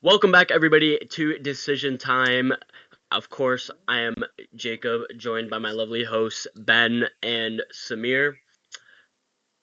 Welcome back, everybody, to Decision Time. Of course, I am Jacob, joined by my lovely hosts, Ben and Samir.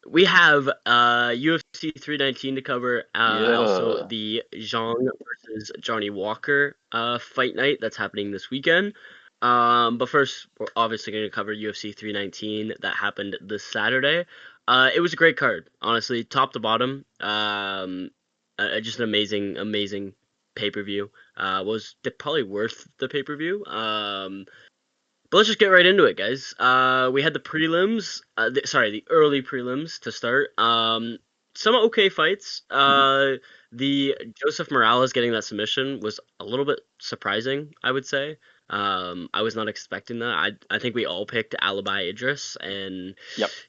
We have UFC 319 to cover, also the Zhang versus Johnny Walker fight night that's happening this weekend. But first, we're obviously going to cover UFC 319 that happened this Saturday. It was a great card, honestly, top to bottom. Just an amazing pay-per-view. Was probably worth the pay-per-view. But let's just get right into it, guys. We had the prelims, the early prelims to start. Some okay fights. The Joseph Morales getting that submission was a little bit surprising, I would say. I was not expecting that. I think we all picked Alibi Idris, and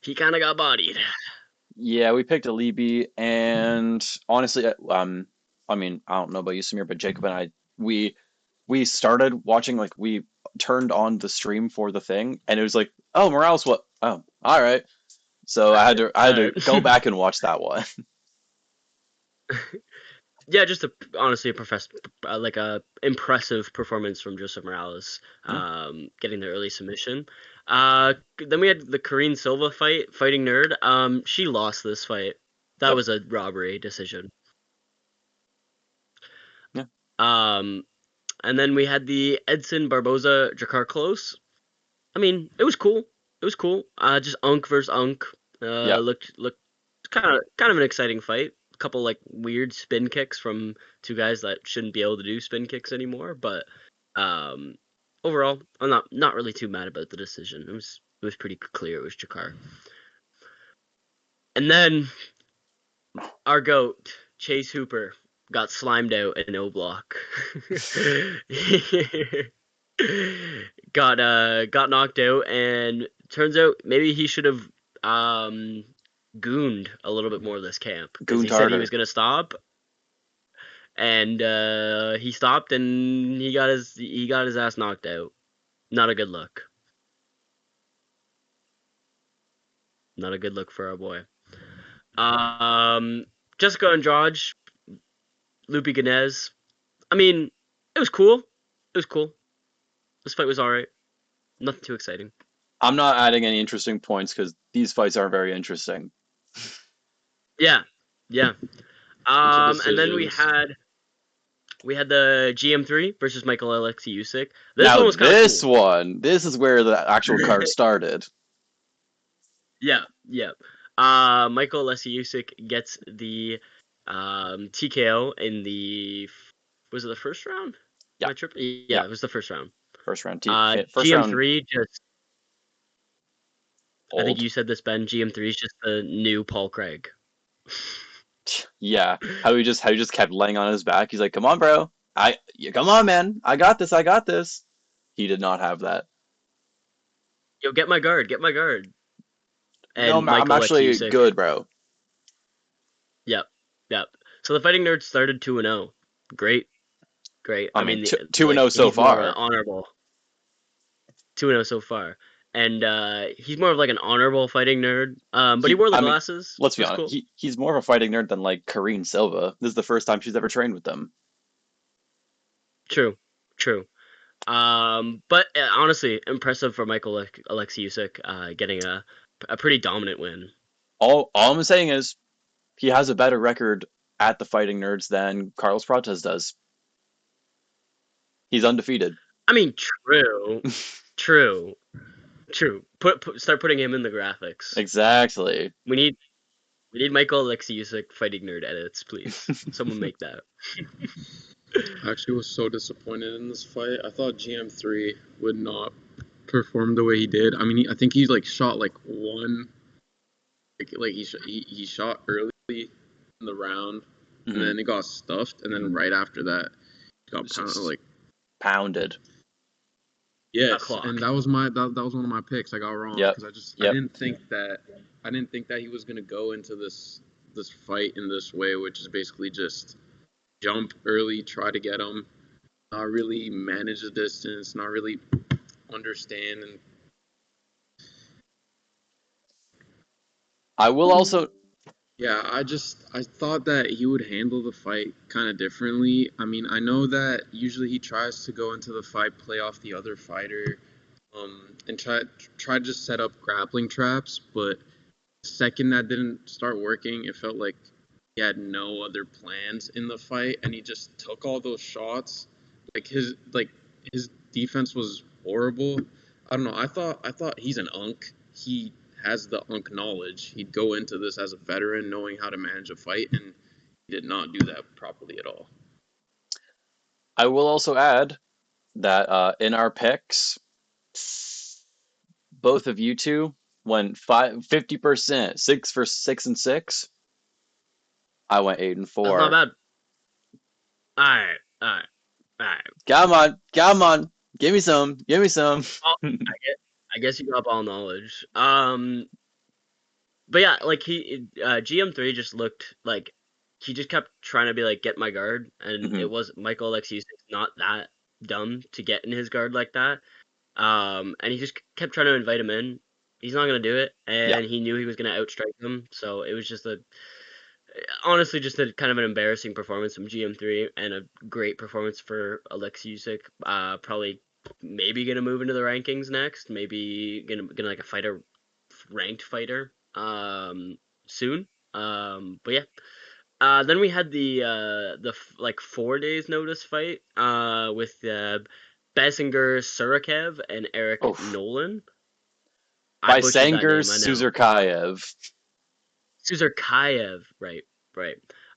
he kind of got bodied. Yeah, we picked Alibi, and honestly, I mean, I don't know about you, Samir, but Jacob and I, we started watching, like, we turned on the stream for the thing, and it was like, oh, Morales, what? Oh, all right. So I had to go back and watch that one. Yeah, just honestly a impressive performance from Joseph Morales, getting the early submission. Then we had the Karine Silva fighting Nerd. She lost this fight. That was a robbery decision. Yeah. And then we had the Edson Barboza Drakkar close. I mean, it was cool. It was cool. Just Unk versus Unk. Looked kind of an exciting fight. A couple like weird spin kicks from two guys that shouldn't be able to do spin kicks anymore. But overall, I'm not really too mad about the decision. It was pretty clear it was Drakkar. And then our GOAT, Chase Hooper, got slimed out in O Block. got knocked out, and turns out maybe he should have gooned a little bit more of this camp. Gooned he said he was gonna stop, and he stopped, and he got his ass knocked out. Not a good look. Not a good look for our boy. Jessica Andrade, Lupi Ganez. I mean, it was cool. It was cool. This fight was alright. Nothing too exciting. I'm not adding any interesting points because these fights aren't very interesting. Yeah. And then we had the GM3 versus Michael Alexi Usyk. This is where the actual card started. Yeah. Michael Alexi Usyk gets the TKO in was it the first round? Yeah. It was the first round. First round. GM3 just. Old. I think you said this, Ben. GM3 is just the new Paul Craig. Yeah, how he just kept laying on his back. He's like, "Come on, bro. Come on, man. I got this. He did not have that. Yo, get my guard. And no, I'm actually good, bro. Yep. So the Fighting Nerds started 2-0. Great. I mean 2-0 so far. Honorable. 2-0 so far. And he's more of like an honorable fighting nerd. But he wore the glasses. Let's be honest. Cool. He's more of a fighting nerd than like Karine Silva. This is the first time she's ever trained with them. True. But honestly, impressive for Michael Alexi Usyk getting a pretty dominant win. All I'm saying is he has a better record at the Fighting Nerds than Carlos Prates does. He's undefeated. I mean, true. Start putting him in the graphics. Exactly. We need Michael Alexi Usyk Fighting Nerd edits, please. Someone make that. I actually was so disappointed in this fight. I thought GM3 would not perform the way he did. I mean, I think he like shot like one, like he shot early in the round, and then it got stuffed, and then right after that, he got pounded. Yes, and that was one of my picks. I got wrong because I didn't think that he was gonna go into this fight in this way, which is basically just jump early, try to get him, not really manage the distance, not really understand. And I will also Yeah, I thought that he would handle the fight kind of differently. I mean, I know that usually he tries to go into the fight, play off the other fighter, and try to just set up grappling traps. But the second that didn't start working, it felt like he had no other plans in the fight, and he just took all those shots. His defense was horrible. I don't know. I thought he's an unk. He has the unk knowledge. He'd go into this as a veteran, knowing how to manage a fight, and he did not do that properly at all. I will also add that in our picks, both of you two went 50%, 6 for 6 and 6. I went 8 and 4. That's not bad. All right. Come on, give me some. Well, I guess you got ball knowledge. But yeah, like GM3 just looked like he just kept trying to be like, get my guard, and it was Michael Alexi's not that dumb to get in his guard like that. And he just kept trying to invite him in. He's not gonna do it, and he knew he was gonna outstrike him. So it was just honestly just a kind of an embarrassing performance from GM3 and a great performance for Alexei Usyk. Probably maybe gonna move into the rankings next. Maybe gonna like a ranked fighter soon. But yeah. Then we had the 4 days notice fight with Basinger Surakaev and Eric Nolan. Basinger Suzurkaev. Suzurkaev, right.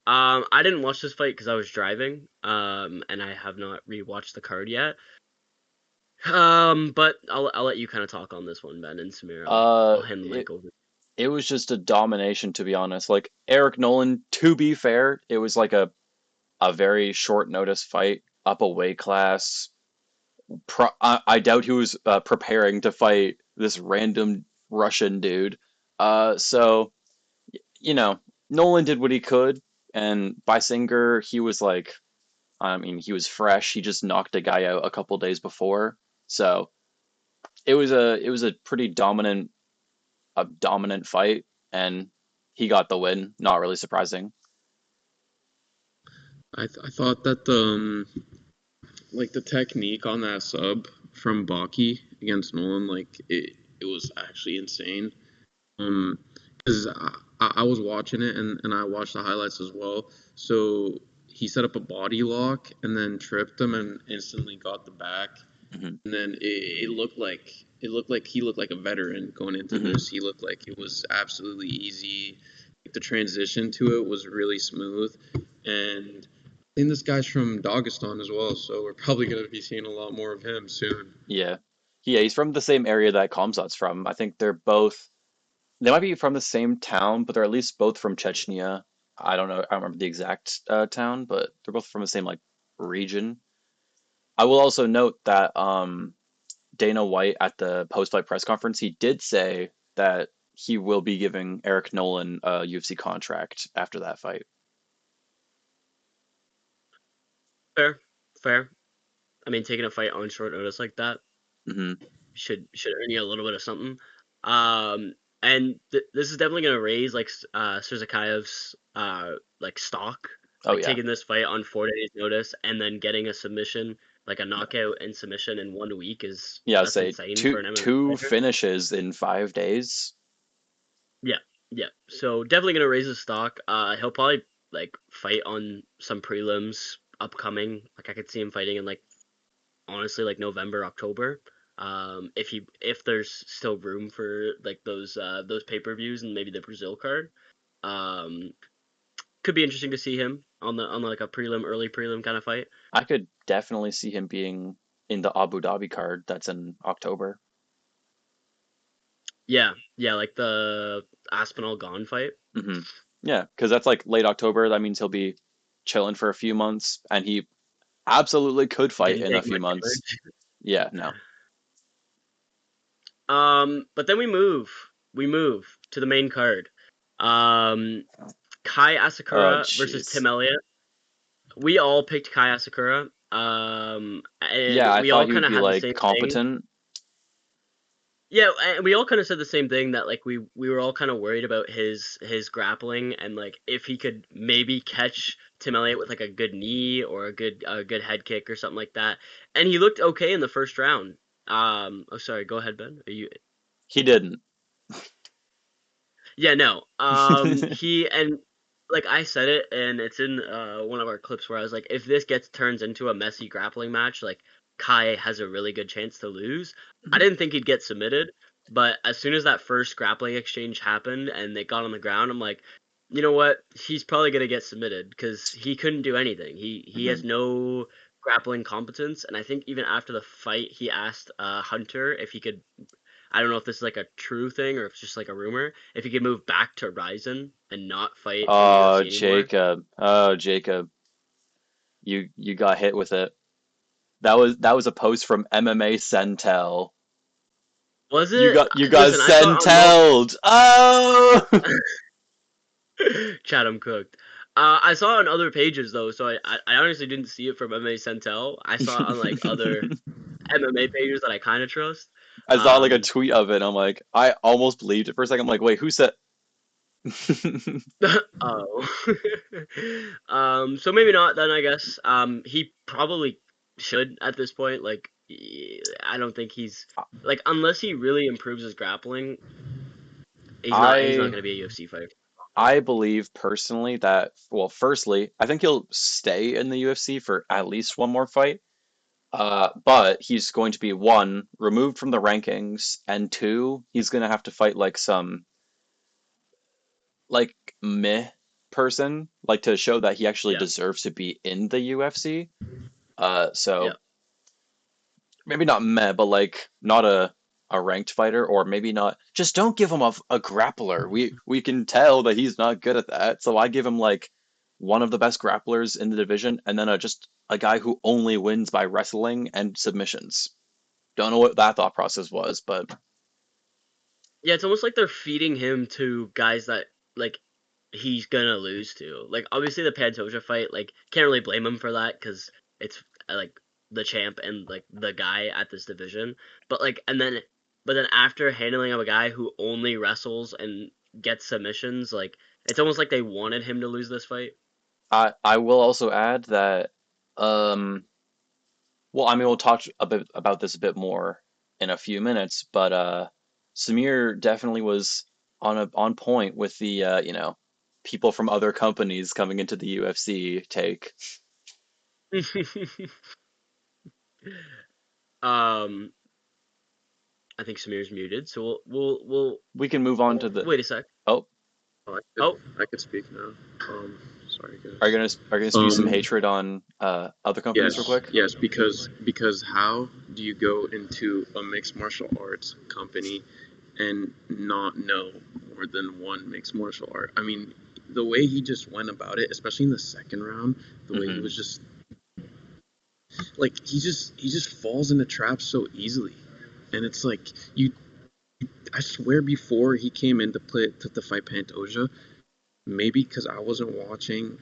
I didn't watch this fight because I was driving, and I have not rewatched the card yet. But I'll let you kind of talk on this one, Ben and Samir. I'll hand the mic over. It was just a domination, to be honest. Like Eric Nolan, to be fair, it was like a very short notice fight, up a weight class. I doubt he was preparing to fight this random Russian dude. So, Nolan did what he could, and Basinger, he was like, he was fresh. He just knocked a guy out a couple days before, so it was a pretty dominant fight, and he got the win. Not really surprising. I thought that the technique on that sub from Baki against Nolan, it was actually insane. Because I was watching it and I watched the highlights as well. So he set up a body lock and then tripped him and instantly got the back. And then it looked like he looked like a veteran going into this. He looked like it was absolutely easy. The transition to it was really smooth, and I think this guy's from Dagestan as well, so we're probably going to be seeing a lot more of him soon. Yeah, he's from the same area that Khamzat's from. I think they might be from the same town, but they're at least both from Chechnya. I don't know. I don't remember the exact town, but they're both from the same region. I will also note that Dana White at the post-fight press conference, he did say that he will be giving Eric Nolan a UFC contract after that fight. Fair. I mean, taking a fight on short notice like that should earn you a little bit of something. And this is definitely gonna raise Suzurkaev's stock. Taking this fight on 4 days notice and then getting a submission, like a knockout and submission in 1 week is insane for an MMA two fighter. finishes in 5 days. Yeah. So definitely gonna raise his stock. He'll probably fight on some prelims upcoming. I could see him fighting in honestly November, October. If there's still room for those pay-per-views and maybe the Brazil card. Could be interesting to see him on a early prelim kind of fight. I could definitely see him being in the Abu Dhabi card that's in October. Yeah, like the Aspinall Gone fight. Yeah, because that's late October. That means he'll be chilling for a few months, and he absolutely could fight in a few months. Yeah, no. But then we move to the main card. Kai Asakura versus Tim Elliott. We all picked Kai Asakura. And I we thought all kind of had the same competent. Thing. Yeah, and we all kind of said the same thing, that like we were all kind of worried about his grappling, and like if he could maybe catch Tim Elliott with like a good knee or a good head kick or something like that. And he looked okay in the first round. Oh sorry, go ahead, Ben. Are you? He didn't. Yeah, no. He, and like I said it, and it's in one of our clips where I was like, if this turns into a messy grappling match, like Kai has a really good chance to lose. I didn't think he'd get submitted, but as soon as that first grappling exchange happened and they got on the ground, I'm like, you know what? He's probably gonna get submitted because he couldn't do anything. He has no grappling competence, and I think even after the fight, he asked Hunter if he could. I don't know if this is like a true thing or if it's just like a rumor. If he could move back to Ryzen and not fight in the Oh, UFC anymore. Jacob. Oh, Jacob. You got hit with it. That was a post from MMA Sentel. Was You it? got Listen, Sentel'd. Oh. Chatham cooked. I saw it on other pages though, so I honestly didn't see it from MMA Sentel. I saw it on like other MMA pages that I kind of trust. I saw like a tweet of it. And I'm like, I almost believed it for a second. I'm like, wait, who said? Oh. So maybe not then, I guess. He probably should at this point. Like, I don't think he's like, unless he really improves his grappling, he's not going to be a UFC fighter. I believe personally that, well, firstly, I think he'll stay in the UFC for at least one more fight. But he's going to be, one, removed from the rankings, and two, he's going to have to fight like some like meh person, like to show that he actually deserves to be in the UFC. So maybe not meh, but like not a ranked fighter, or maybe not. Just don't give him a grappler. We can tell that he's not good at that. So I give him like one of the best grapplers in the division, and then just a guy who only wins by wrestling and submissions. Don't know what that thought process was, but yeah, it's almost like they're feeding him to guys that like he's gonna lose to. Like obviously the Pantoja fight, like can't really blame him for that because it's like the champ and like the guy at this division. But like but then after handling of a guy who only wrestles and gets submissions, like it's almost like they wanted him to lose this fight. I will also add that well, I mean, we'll talk a bit about this a bit more in a few minutes, but Samir definitely was on point with the people from other companies coming into the UFC take. I think Samir's muted, so we'll we can move on to the. Wait a sec. Oh. I could speak now. Sorry, guys. Are you gonna spew some hatred on other companies real quick? Yes, because how do you go into a mixed martial arts company and not know more than one mixed martial art? I mean, the way he just went about it, especially in the second round, the way he was just like he just falls into traps so easily, and it's like I swear before he came in to fight Pantoja, maybe because I wasn't watching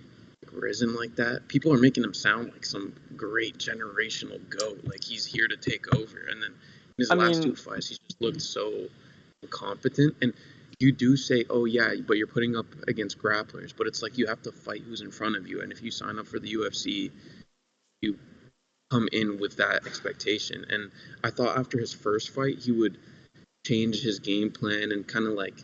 Risen like that, people are making him sound like some great generational GOAT, like he's here to take over. And then in his last two fights, he just looked so incompetent. And you do say, oh yeah, but you're putting up against grapplers, but it's like you have to fight who's in front of you. And if you sign up for the UFC, you come in with that expectation. And I thought after his first fight, he would change his game plan and kind of like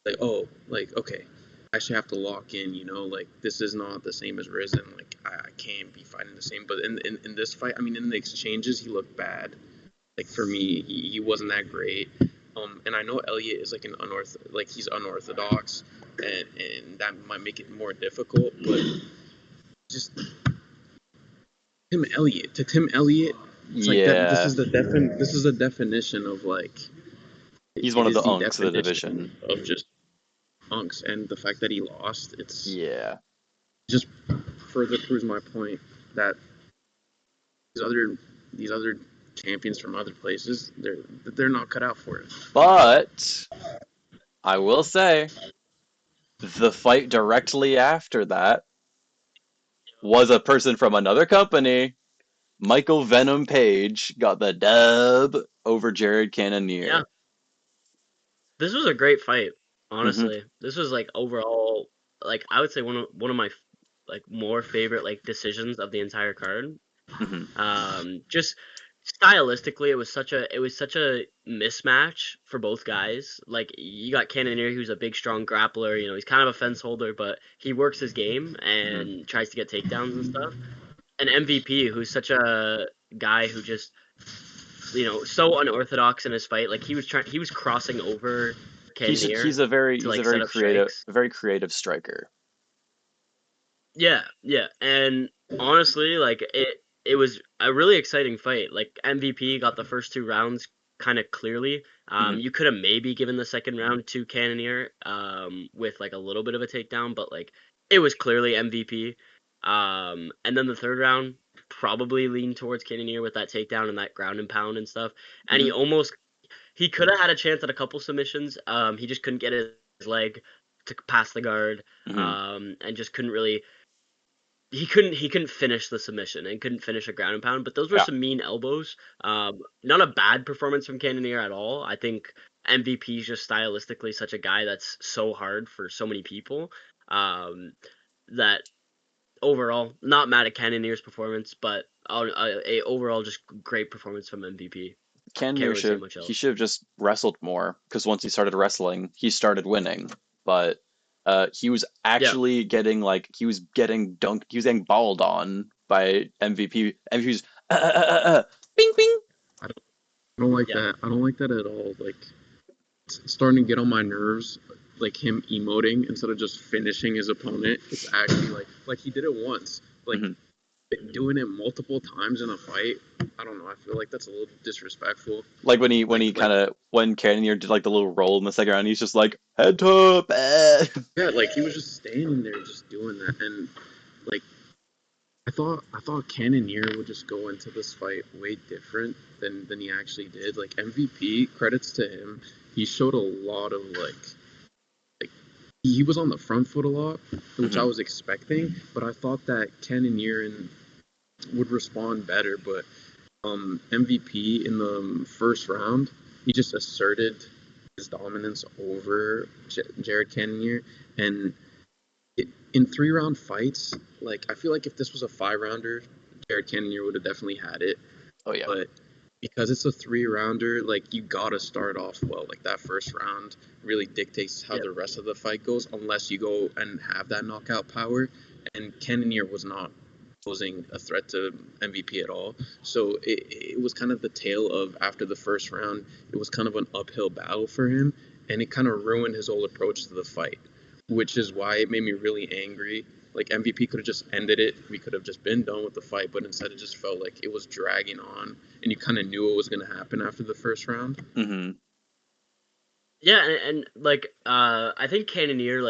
okay, I actually have to lock in, like this is not the same as Risen, like I can't be fighting the same. But in this fight, I mean, in the exchanges, he looked bad. Like for me, he wasn't that great. And I know Elliott is like he's unorthodox, and that might make it more difficult. But just Tim Elliott, it's like that. This is the definition of like. He's one of the unks of the division. Of just unks, and the fact that he lost, it's just further proves my point that these other champions from other places, they're not cut out for it. But I will say, the fight directly after that was a person from another company. Michael Venom Page got the dub over Jared Cannonier. Yeah. This was a great fight, honestly. Mm-hmm. This was like overall, like I would say one of my like more favorite like decisions of the entire card. Mm-hmm. Just stylistically, it was such a mismatch for both guys. Like you got Cannonier, who's a big, strong grappler. You know, he's kind of a fence holder, but he works his game and mm-hmm. tries to get takedowns and stuff. And MVP, who's such a guy who just, you know, so unorthodox in his fight. Like he was crossing over Cannonier. He's a very creative striker. Yeah, and honestly, like it was a really exciting fight. Like MVP got the first 2 rounds kind of clearly. Mm-hmm. You could have maybe given the second round to Cannonier with like a little bit of a takedown, but like it was clearly MVP. And then the third round probably leaned towards Cannonier with that takedown and that ground and pound and stuff. And mm-hmm. he could have had a chance at a couple submissions. He just couldn't get his leg to pass the guard, mm-hmm. And just couldn't really. He couldn't finish the submission and couldn't finish a ground and pound, but those were some mean elbows. Not a bad performance from Cannonier at all. I think MVP is just stylistically such a guy that's so hard for so many people. That overall, not mad at Cannonier's performance, but a overall just great performance from MVP. Cannonier he should have just wrestled more, because once he started wrestling, he started winning. But he was actually getting dunked. He was getting balled on by MVP. MVP's bing bing. I don't like that. I don't like that at all. Like, it's starting to get on my nerves. Like him emoting instead of just finishing his opponent. It's actually like he did it once. Like mm-hmm. doing it multiple times in a fight. I don't know. I feel like that's a little disrespectful. Like when Cannonier did like the little roll in the second round, he's just like head top. Yeah, like he was just standing there, just doing that, and like I thought Cannonier would just go into this fight way different than he actually did. Like MVP, credits to him, he showed a lot of like he was on the front foot a lot, which mm-hmm. I was expecting, but I thought that Cannonier would respond better. But MVP in the first round, he just asserted his dominance over Jared Cannonier. And in 3-round fights, like I feel like if this was a 5-rounder, Jared Cannonier would have definitely had it. Oh yeah. But because it's a 3-rounder, like you gotta start off well. Like that first round really dictates how the rest of the fight goes, unless you go and have that knockout power. And Cannonier was not posing a threat to MVP at all. So it was kind of the tale of after the first round, it was kind of an uphill battle for him, and it kind of ruined his whole approach to the fight, which is why it made me really angry. Like MVP could have just ended it. We could have just been done with the fight, but instead it just felt like it was dragging on, and you kind of knew what was going to happen after the first round. Mm-hmm. Yeah, and like I think Cannonier,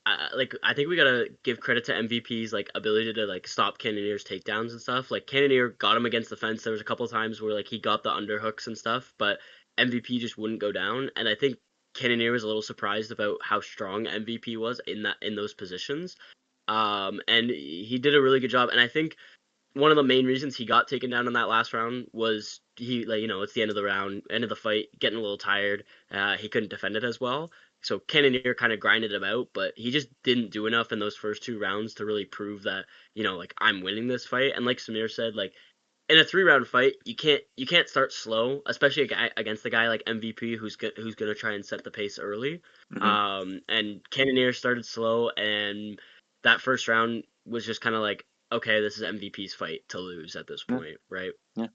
I think we gotta give credit to MVP's like ability to like stop Cannonier's takedowns and stuff. Like Cannonier got him against the fence. There was a couple of times where like he got the underhooks and stuff, but MVP just wouldn't go down. And I think Cannonier was a little surprised about how strong MVP was in those positions. And he did a really good job. And I think one of the main reasons he got taken down in that last round was it's the end of the round, end of the fight, getting a little tired. He couldn't defend it as well. So Cannonier kind of grinded him out, but he just didn't do enough in those first 2 rounds to really prove that, I'm winning this fight. And like Samir said, like in a 3-round fight, you can't start slow, especially against a guy like MVP who's gonna try and set the pace early. Mm-hmm. And Cannonier started slow, and that first round was just kind of like, okay, this is MVP's fight to lose at this point, right? Yeah.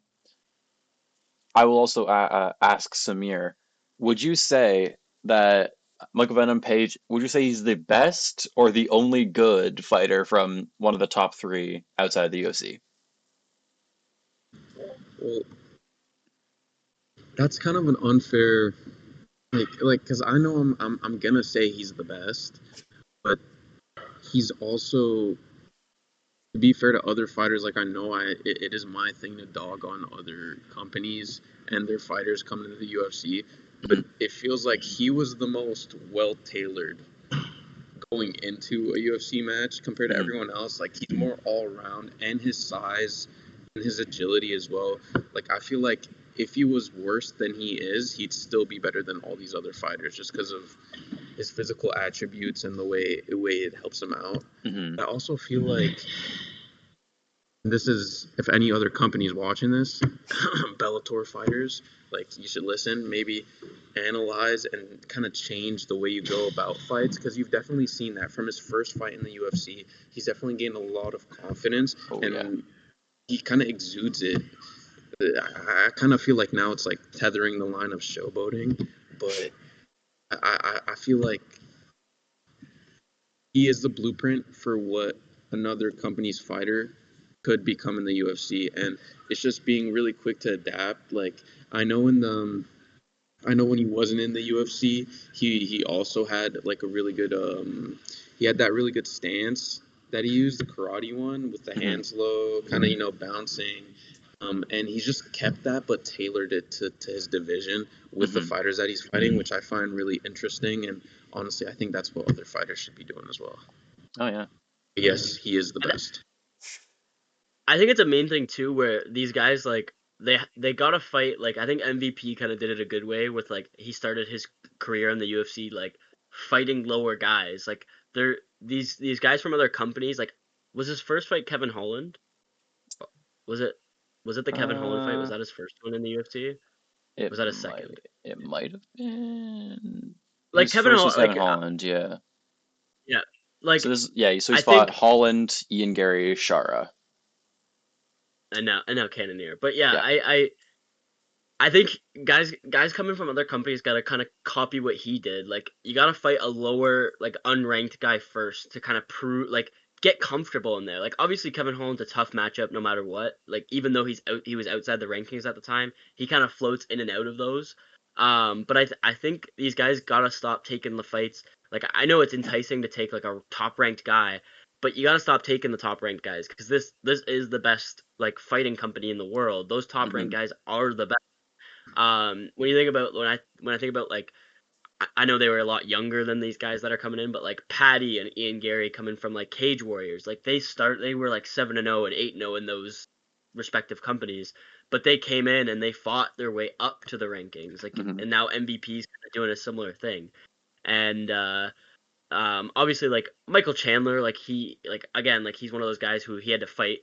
I will also ask Samir, would you say that Michael Venom Page, would you say he's the best or the only good fighter from one of the top 3 outside of the UFC? Well, that's kind of an unfair, like, because I know I'm gonna say he's the best, but he's also, to be fair to other fighters, like I know it is my thing to dog on other companies and their fighters coming into the UFC, but it feels like he was the most well-tailored going into a UFC match compared to everyone else. Like he's more all-around, and his size and his agility as well. Like I feel like if he was worse than he is, he'd still be better than all these other fighters just because of his physical attributes and the way it helps him out. I also feel like this is, if any other company's watching this, Bellator fighters, like, you should listen, maybe analyze and kind of change the way you go about fights, because you've definitely seen that from his first fight in the UFC. He's definitely gained a lot of confidence, he kind of exudes it. I kind of feel like now it's like tethering the line of showboating, but I feel like he is the blueprint for what another company's fighter could become in the UFC, and it's just being really quick to adapt. Like, I know when he wasn't in the UFC, he also had like a really good he had that really good stance that he used, the karate one with the hands low, kind of bouncing. And he's just kept that, but tailored it to his division with the fighters that he's fighting, which I find really interesting. And honestly, I think that's what other fighters should be doing as well. Oh, yeah. Yes, he is the best. I think it's a main thing, too, where these guys, like, they got to fight. Like, I think MVP kind of did it a good way with, like, he started his career in the UFC, like, fighting lower guys. Like, these guys from other companies, like, was his first fight Kevin Holland? Was it the Kevin Holland fight? Was that his first one in the UFC? Was that his second? It might have been. Like, his Kevin first was Kevin like, Holland, yeah. Yeah. Like, so he's fought Holland, Ian Gary, Shara. And now Cannonier. But yeah. I think guys coming from other companies gotta kind of copy what he did. Like, you gotta fight a lower, like, unranked guy first to kind of prove, like, get comfortable in there. Like, obviously Kevin Holland's a tough matchup no matter what. Like, even though he was outside the rankings at the time, he kind of floats in and out of those. But I think these guys gotta stop taking the fights. Like, I know it's enticing to take, like, a top ranked guy, but you gotta stop taking the top ranked guys, because this is the best, like, fighting company in the world. Those top ranked guys are the best. When you think about when I think about, like, I know they were a lot younger than these guys that are coming in, but like Patty and Ian Gary coming from like Cage Warriors, like they were like 7-0 and 8-0 in those respective companies, but they came in and they fought their way up to the rankings, like, and now MVP's kind of doing a similar thing, and obviously, like, Michael Chandler, like, he's one of those guys who he had to fight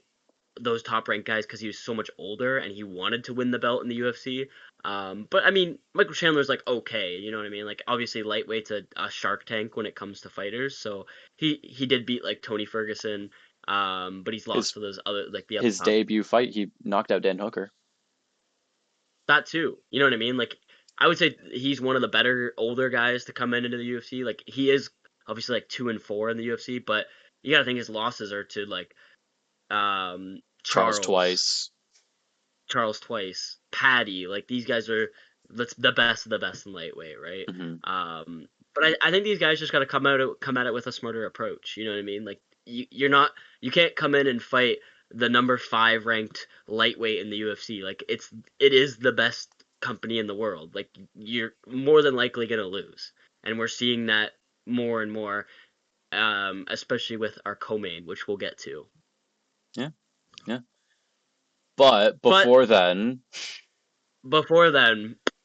those top ranked guys because he was so much older and he wanted to win the belt in the UFC. But I mean, Michael Chandler's like, okay, you know what I mean? Like, obviously lightweight's a shark tank when it comes to fighters. So he did beat, like, Tony Ferguson, but he's lost to those other, like, the other his debut fight, he knocked out Dan Hooker. That too, you know what I mean? Like, I would say he's one of the better older guys to come into the UFC. Like, he is obviously like 2-4 in the UFC, but you gotta think his losses are to, like, Charles twice, Patty. Like, these guys are the best of the best in lightweight, right? But I think these guys just got to come at it with a smarter approach. You know what I mean? Like, you can't come in and fight the number 5 ranked lightweight in the UFC. Like, it is the best company in the world. Like, you're more than likely gonna lose, and we're seeing that more and more, especially with our co-main, which we'll get to. Yeah. But before then,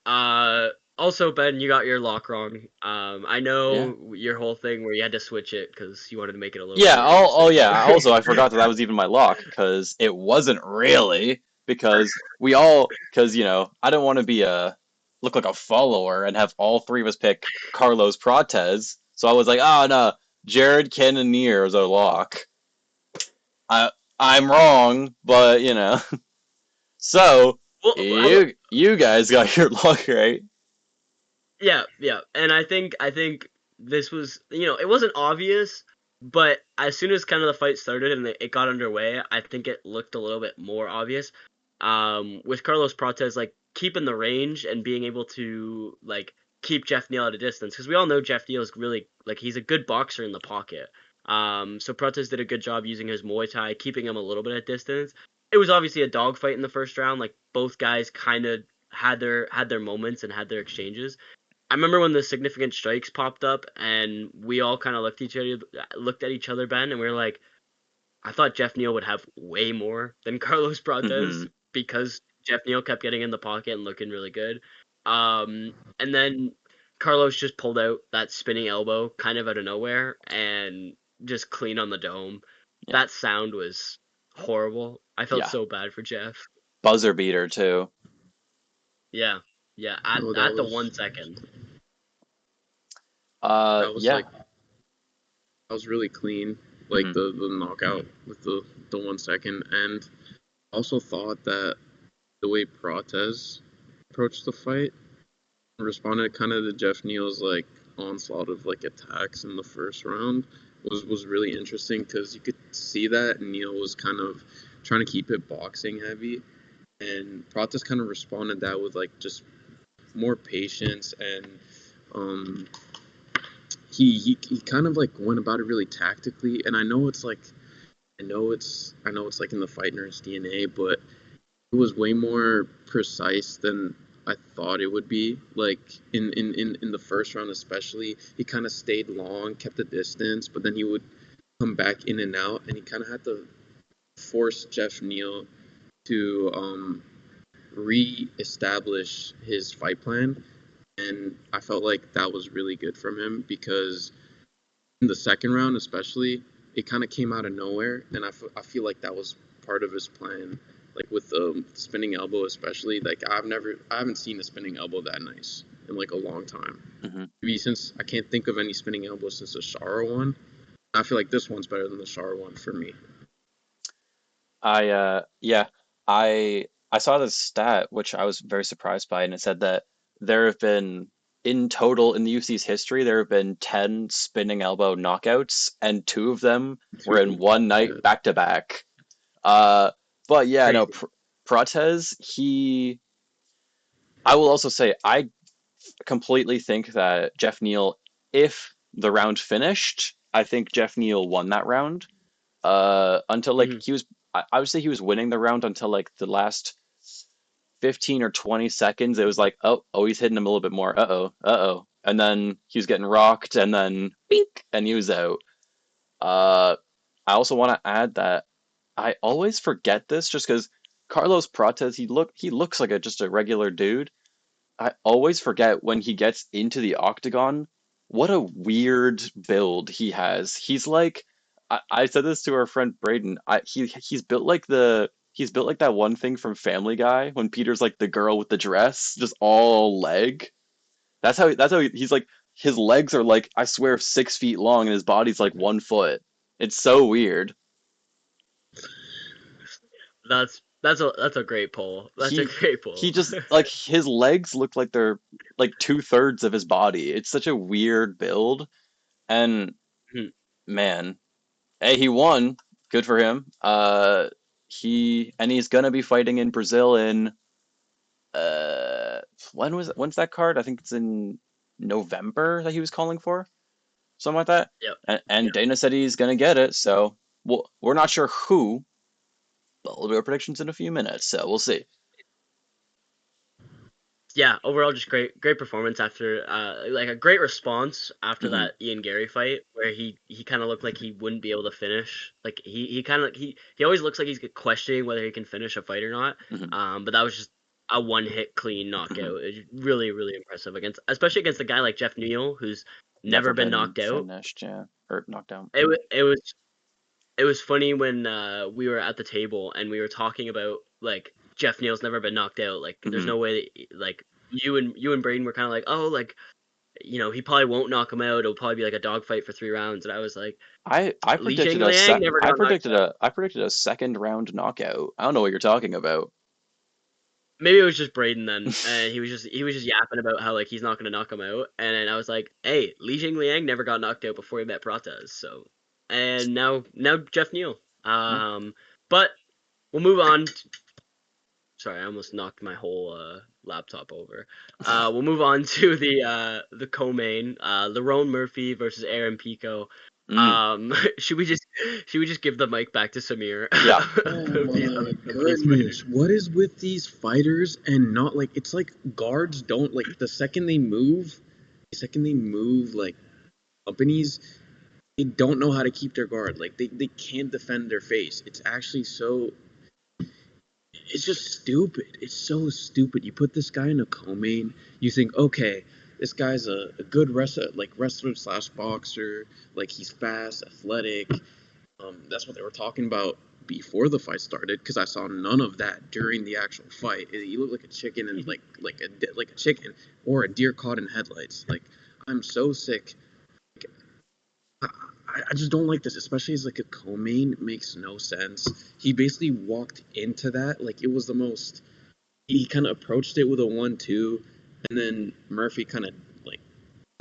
also, Ben, you got your lock wrong. I know your whole thing where you had to switch it because you wanted to make it a little. Yeah. Also, I forgot that was even my lock, because it wasn't really, because I don't want to look like a follower and have all 3 of us pick Carlos Prates. So I was like, oh no, Jared Cannonier is our lock. I'm wrong, but So you guys got your lock right. Yeah, and I think this was, it wasn't obvious, but as soon as kind of the fight started and it got underway, I think it looked a little bit more obvious. With Carlos Prates, like, keeping the range and being able to, like, keep Geoff Neal at a distance, because we all know Geoff Neal is really, like, he's a good boxer in the pocket. So Prates did a good job using his Muay Thai, keeping him a little bit at distance. It was obviously a dogfight in the first round. Like, both guys kind of had their moments and had their exchanges. I remember when the significant strikes popped up, and we all kind of looked at each other, Ben, and we were like, I thought Geoff Neal would have way more than Carlos Prates, because Geoff Neal kept getting in the pocket and looking really good. And then Carlos just pulled out that spinning elbow kind of out of nowhere and just clean on the dome. Yeah. That sound was horrible. I felt so bad for Geoff. Buzzer beater too. Yeah. At the 1 second. That was really clean. Like the knockout with the 1 second. And I also thought that the way Prates approached the fight responded kind of to Geoff Neal's like onslaught of like attacks in the first round was really interesting, because you could see that Neal was kind of trying to keep it boxing heavy, and Prates kind of responded that with like just more patience, and he kind of like went about it really tactically. And I know it's like in the fight nerd's DNA, but it was way more precise than I thought it would be. Like in the first round especially, he kind of stayed long, kept the distance, but then he would come back in and out, and he kind of had to force Geoff Neal to re-establish his fight plan. And I felt like that was really good from him, because in the second round especially, it kind of came out of nowhere, and I feel like that was part of his plan. Like with the spinning elbow especially, like I haven't seen a spinning elbow that nice in like a long time. Maybe since I can't think of any spinning elbows since the Shara one. I feel like this one's better than the Shara one for me. I saw this stat which I was very surprised by, and it said that there have been, in total in the UFC's history, there have been 10 spinning elbow knockouts, and 2 of them were in one night back to back. But yeah, no, Prates, I will also say, I completely think that Geoff Neal, if the round finished, I think Geoff Neal won that round. Until like I would say he was winning the round until like the last 15 or 20 seconds. It was like, oh, he's hitting him a little bit more. And then he was getting rocked, and then beep, and he was out. I also want to add that I always forget this, just because Carlos Prates, he looks like just a regular dude. I always forget when he gets into the octagon what a weird build he has. He's like, I said this to our friend Braden. He's built like that one thing from Family Guy when Peter's like the girl with the dress, just all leg. That's how he's like, his legs are like, I swear, 6 feet long, and his body's like 1 foot. It's so weird. That's a great pull. That's a great pull. He just, like, his legs look like they're like 2/3 of his body. It's such a weird build. And man, hey, he won. Good for him. He's gonna be fighting in Brazil in when's that card? I think it's in November that he was calling for. Something like that. Yep. And Dana said he's gonna get it, so we're not sure who, but we'll do our predictions in a few minutes, so we'll see. Yeah, overall just great performance after like a great response after that Ian Gary fight, where he kind of looked like he wouldn't be able to finish. Like he kind of he always looks like he's questioning whether he can finish a fight or not. But that was just a one hit clean knockout. It was really impressive, especially against a guy like Geoff Neal, who's never been knocked out. Finished, yeah, or knocked out. It was funny when we were at the table and we were talking about like Geoff Neal's never been knocked out. Like there's no way that, like you and Braden were kind of like, oh, like, you know, he probably won't knock him out. It'll probably be like a dogfight for 3 rounds. And I was like, I predicted I predicted a second round knockout. I don't know what you're talking about. Maybe it was just Braden then, and he was just yapping about how like he's not gonna knock him out. And then I was like, hey, Li Liang never got knocked out before he met Prates. So, and now Geoff Neal. But we'll move on. Sorry, I almost knocked my whole laptop over. We'll move on to the co-main, Lerone Murphy versus Aaron Pico. Should we just give the mic back to Samir? Yeah. Oh my goodness. What is with these fighters and not like, it's like guards don't like the second they move like companies, they don't know how to keep their guard. Like they can't defend their face. It's actually so it's just stupid. It's so stupid. You put this guy in a co-main, you think, okay, this guy's a good wrestler slash boxer. Like, he's fast, athletic. That's what they were talking about before the fight started, because I saw none of that during the actual fight. He looked like a chicken, and like a chicken or a deer caught in headlights. Like, I'm so sick. I just don't like this, especially as like a co-main. It makes no sense. He basically walked into that like it was the most. He kind of approached it with a 1-2, and then Murphy kind of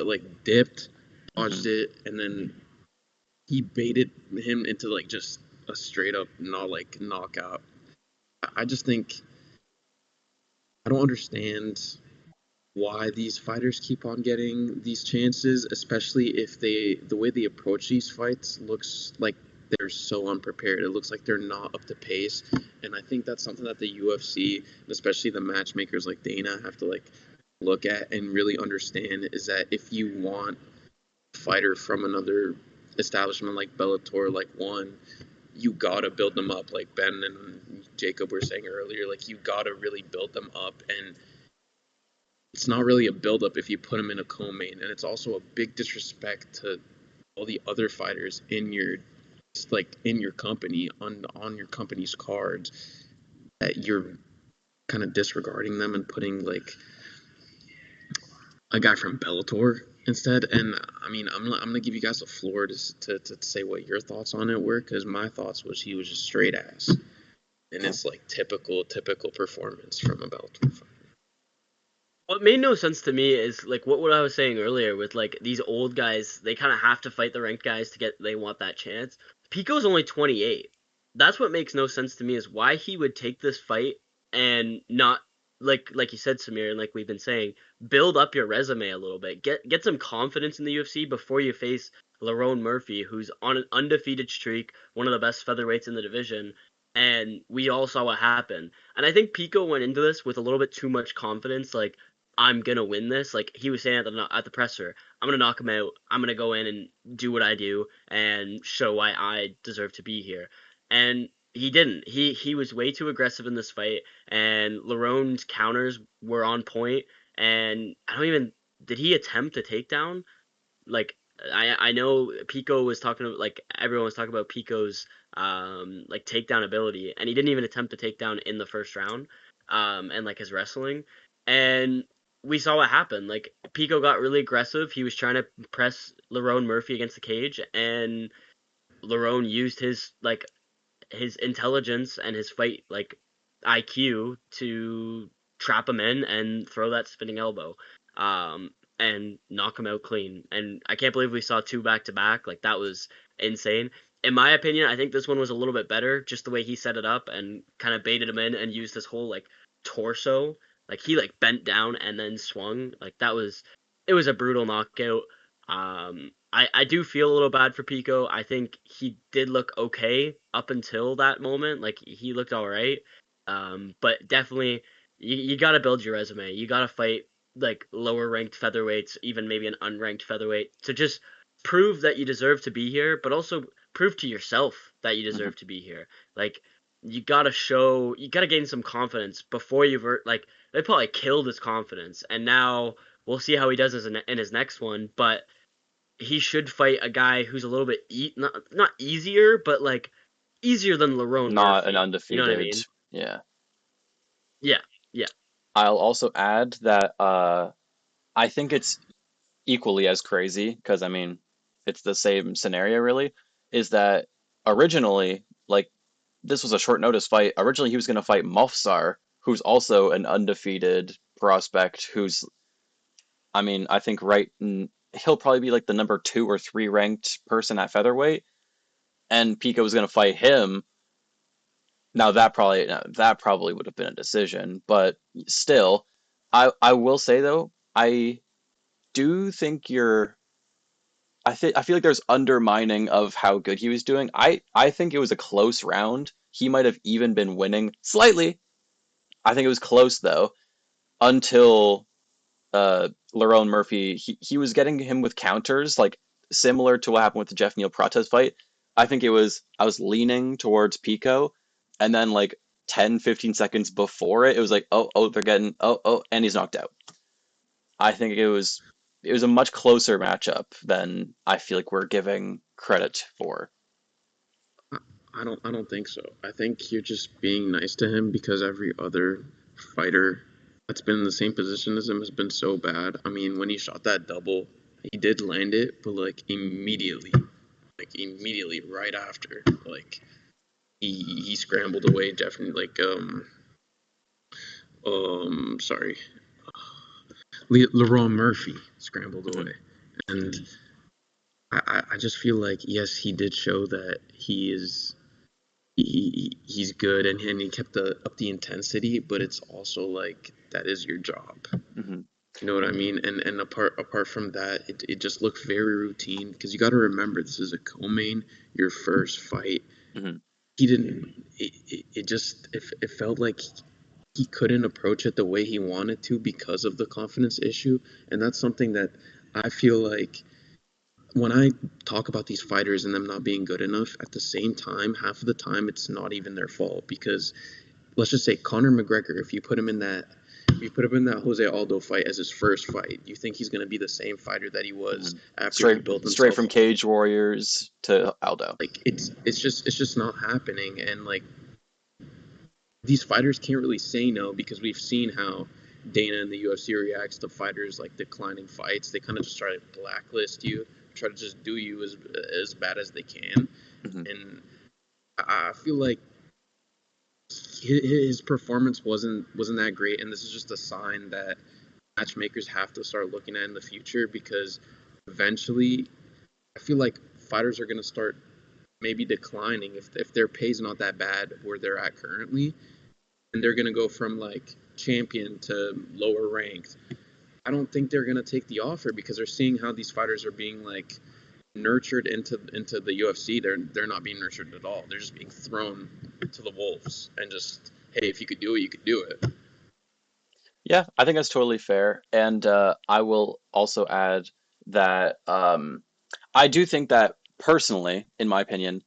like dipped, dodged it, and then he baited him into like just a straight up knockout. I just think I don't understand why these fighters keep on getting these chances, especially if the way they approach these fights looks like they're so unprepared. It looks like they're not up to pace, and I think that's something that the UFC, especially the matchmakers like Dana, have to like look at and really understand, is that if you want a fighter from another establishment like Bellator, like One, you gotta build them up, like Ben and Jacob were saying earlier. Like, you gotta really build them up, and it's not really a build-up if you put them in a co-main, and it's also a big disrespect to all the other fighters in your company, on your company's cards, that you're kind of disregarding them and putting like a guy from Bellator instead. And I mean, I'm gonna give you guys the floor to say what your thoughts on it were, because my thoughts was he was just straight ass, and it's like typical performance from a Bellator fighter. What made no sense to me is like what I was saying earlier with like these old guys, they kind of have to fight the ranked guys they want that chance. Pico's only 28. That's what makes no sense to me, is why he would take this fight and not, like you said, Samir, and like we've been saying, build up your resume a little bit. Get some confidence in the UFC before you face Lerone Murphy, who's on an undefeated streak, one of the best featherweights in the division, and we all saw what happened. And I think Pico went into this with a little bit too much confidence, like, I'm gonna win this. Like he was saying at the presser, I'm gonna knock him out. I'm gonna go in and do what I do and show why I deserve to be here. And he didn't. He was way too aggressive in this fight, and Lerone's counters were on point. And I don't even, did he attempt a takedown? Like, I know Pico was talking about, like, everyone was talking about Pico's like takedown ability, and he didn't even attempt a takedown in the first round, and like his wrestling. And we saw what happened. Like, Pico got really aggressive. He was trying to press Lerone Murphy against the cage, and Lerone used his intelligence and his fight IQ to trap him in and throw that spinning elbow, and knock him out clean. And I can't believe we saw two back to back. Like, that was insane. In my opinion, I think this one was a little bit better, just the way he set it up and kind of baited him in and used his whole torso. Like, he bent down and then swung. Like, it was a brutal knockout. I do feel a little bad for Pico. I think he did look okay up until that moment. Like, he looked all right. But definitely, you got to build your resume. You got to fight lower ranked featherweights, even maybe an unranked featherweight, to just prove that you deserve to be here, but also prove to yourself that you deserve to be here. Like, you got to gain some confidence before they probably killed his confidence, and now we'll see how he does in his next one. But he should fight a guy who's a little bit not easier, but easier than Lerone. Not Murphy. an undefeated. You know what I mean? Yeah. Yeah. I'll also add that I think it's equally as crazy, because I mean it's the same scenario really, is that originally, this was a short notice fight. Originally he was going to fight Mofsar, who's also an undefeated prospect, who's, I mean, I think he'll probably be the number 2 or 3 ranked person at featherweight, and Pico was going to fight him. Now that probably would have been a decision, but still, I will say though, I do think I feel like there's undermining of how good he was doing. I think it was a close round. He might have even been winning slightly. I think it was close though, until Lerone Murphy, he was getting him with counters, similar to what happened with the Geoff Neal Prates fight. I was leaning towards Pico, and then 10-15 seconds before it was like, they're getting, and he's knocked out. I think it was a much closer matchup than I feel like we're giving credit for. I don't think so. I think you're just being nice to him because every other fighter that's been in the same position as him has been so bad. I mean, when he shot that double, he did land it, but like immediately right after, like he scrambled away definitely sorry. Lerone Murphy scrambled away. And I just feel like, yes, he did show that he's good and he kept up the intensity, but it's also like that is your job. Mm-hmm. You know what I mean? And apart from that, it just looked very routine because you got to remember this is a co-main, your first fight. Mm-hmm. He didn't. It felt like he couldn't approach it the way he wanted to because of the confidence issue, and that's something that I feel like when I talk about these fighters and them not being good enough, at the same time, half of the time it's not even their fault because let's just say Conor McGregor, if you put him in that Jose Aldo fight as his first fight, you think he's going to be the same fighter that he was after he built himself straight from Cage Warriors to Aldo. Like it's just not happening, and like these fighters can't really say no because we've seen how Dana and the UFC reacts to fighters like declining fights. They kind of just try to blacklist you, try to just do you as bad as they can. Mm-hmm. And I feel like his performance wasn't that great, and this is just a sign that matchmakers have to start looking at in the future because eventually I feel like fighters are going to start maybe declining if their pay's not that bad where they're at currently, and they're going to go from like champion to lower ranked. I don't think they're going to take the offer because they're seeing how these fighters are being like nurtured into the UFC. They're not being nurtured at all. They're just being thrown to the wolves and just, hey, if you could do it, you could do it. Yeah, I think that's totally fair. And I will also add that I do think that personally, in my opinion,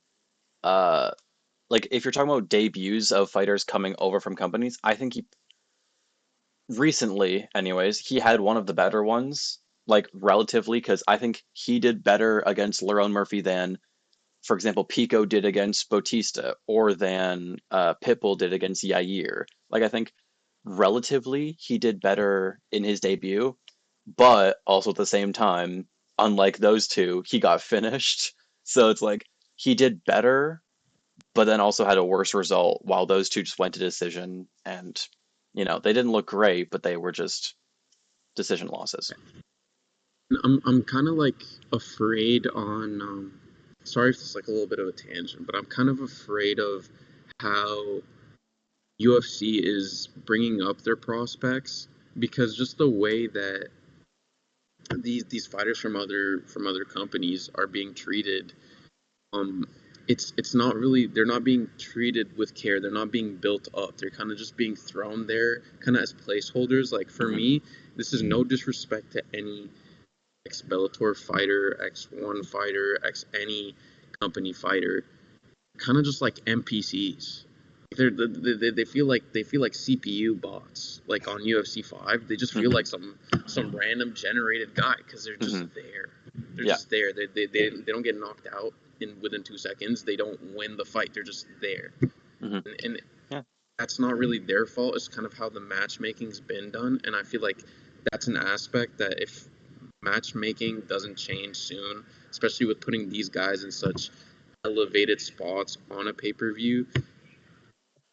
like if you're talking about debuts of fighters coming over from companies, I think he recently, anyways, he had one of the better ones, like relatively, because I think he did better against Lerone Murphy than, for example, Pico did against Bautista, or than Pitbull did against Yair. Like I think relatively he did better in his debut, but also at the same time, unlike those two, he got finished. So it's like he did better, but then also had a worse result, while those two just went to decision. And, they didn't look great, but they were just decision losses. I'm kind of like afraid on. Sorry if it's like a little bit of a tangent, but I'm kind of afraid of how UFC is bringing up their prospects because just the way that these fighters from other companies are being treated, it's not really, they're not being treated with care. They're not being built up. They're kind of just being thrown there kind of as placeholders. Like for me, this is no disrespect to any ex Bellator fighter, X1 fighter, X any company fighter, kind of just like NPCs. They feel like CPU bots, like on UFC 5. They just feel like some random generated guy because they're just there. They're just there. They don't get knocked out within 2 seconds. They don't win the fight. They're just there, and that's not really their fault. It's kind of how the matchmaking's been done, and I feel like that's an aspect that if matchmaking doesn't change soon, especially with putting these guys in such elevated spots on a pay-per-view,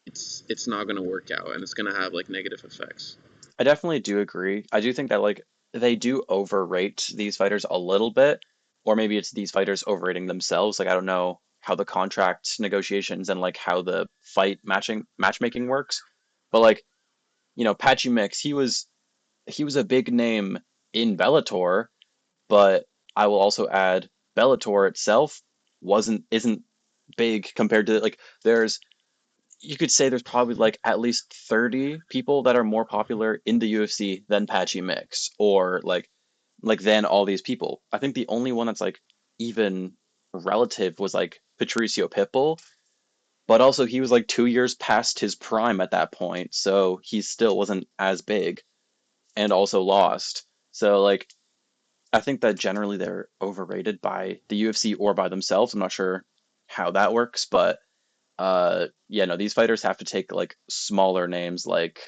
it's not going to work out and it's going to have like negative effects. I definitely do agree. I do think that like they do overrate these fighters a little bit, or maybe it's these fighters overrating themselves. Like I don't know how the contract negotiations and like how the fight matchmaking works, but like Patchy Mix, he was a big name in Bellator, but I will also add Bellator itself isn't big compared to like you could say there's probably like at least 30 people that are more popular in the UFC than Patchy Mix, or like than all these people. I think the only one that's like even relative was like Patricio Pitbull, but also he was like 2 years past his prime at that point, so he still wasn't as big, and also lost. So like, I think that generally they're overrated by the UFC or by themselves. I'm not sure how that works, but yeah, no, these fighters have to take like smaller names like,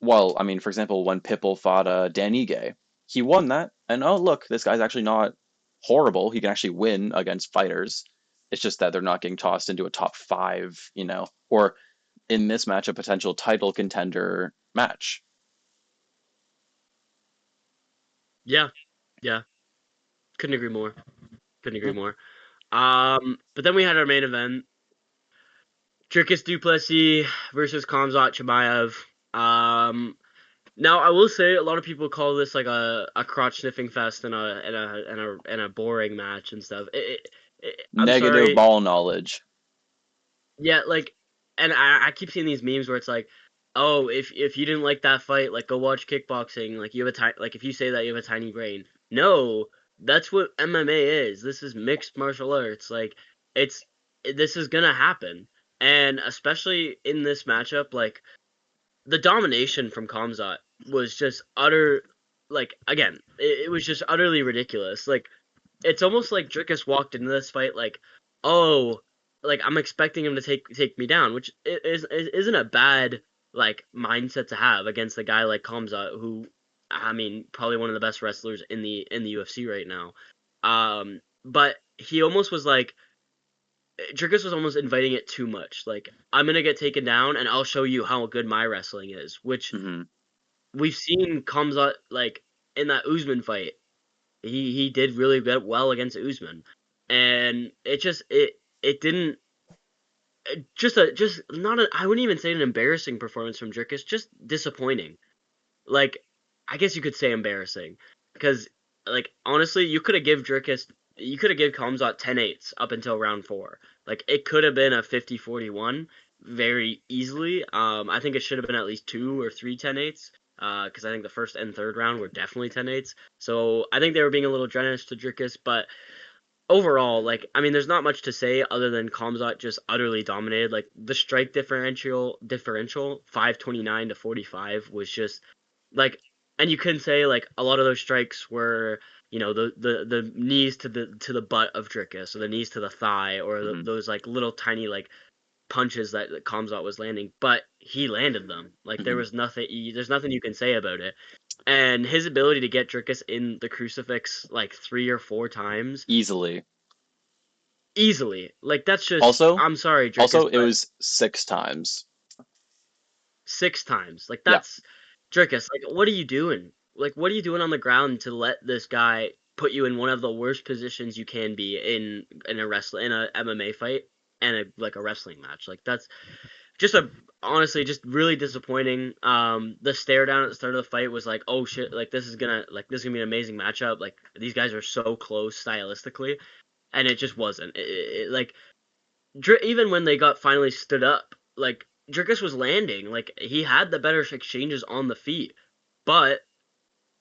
well, I mean, for example, when Pitbull fought Dan Ige, he won that, and oh look, this guy's actually not horrible. He can actually win against fighters. It's just that they're not getting tossed into a top five, or in this match, a potential title contender match. Yeah, yeah, couldn't agree more. Couldn't agree more. But then we had our main event: Dricus du Plessis versus Khamzat Chimaev. Now I will say a lot of people call this like a crotch sniffing fest and a boring match and stuff. I'm Negative sorry. ball knowledge. Yeah, like, and I keep seeing these memes where it's like, oh, if you didn't like that fight, like go watch kickboxing. Like you have like if you say that you have a tiny brain. No, that's what MMA is. This is mixed martial arts. Like it's this is gonna happen, and especially in this matchup, like the domination from Khamzat was just utter. Like again, it was just utterly ridiculous. Like it's almost like Dricus walked into this fight like, oh, like I'm expecting him to take me down, which isn't a bad like mindset to have against a guy like Khamzat, who I mean probably one of the best wrestlers in the UFC right now. But he almost was like Dricus was almost inviting it too much. Like I'm gonna get taken down and I'll show you how good my wrestling is, which we've seen Khamzat like in that Usman fight. He did really well against Usman, and it didn't just not I wouldn't even say an embarrassing performance from Dricus, just disappointing. Like I guess you could say embarrassing because like honestly you could have give Khamzat 10-8s up until round 4. Like it could have been a 50-41 very easily. I think it should have been at least 2 or 3 10-8s. Because I think the first and third round were definitely 10-8s. So I think they were being a little generous to Dricus, but overall, like, I mean, there's not much to say other than Khamzat just utterly dominated. Like the strike differential 529 to 45 was just like, and you couldn't say like a lot of those strikes were the knees to the butt of Dricus or the knees to the thigh or those like little tiny like punches that Khamzat was landing, but he landed them. Like there's nothing you can say about it. And his ability to get Dricus in the crucifix like 3 or 4 times easily, like that's just also, I'm sorry, Dricus. Also, it was 6 times. 6 times. Like that's Dricus. Like what are you doing? Like what are you doing on the ground to let this guy put you in one of the worst positions you can be in a MMA fight and a wrestling match? Like that's just honestly just really disappointing. The stare down at the start of the fight was like, oh shit, like this is gonna be an amazing matchup. Like these guys are so close stylistically, and it just wasn't. Like even when they got finally stood up, like Dricus was landing, like he had the better exchanges on the feet, but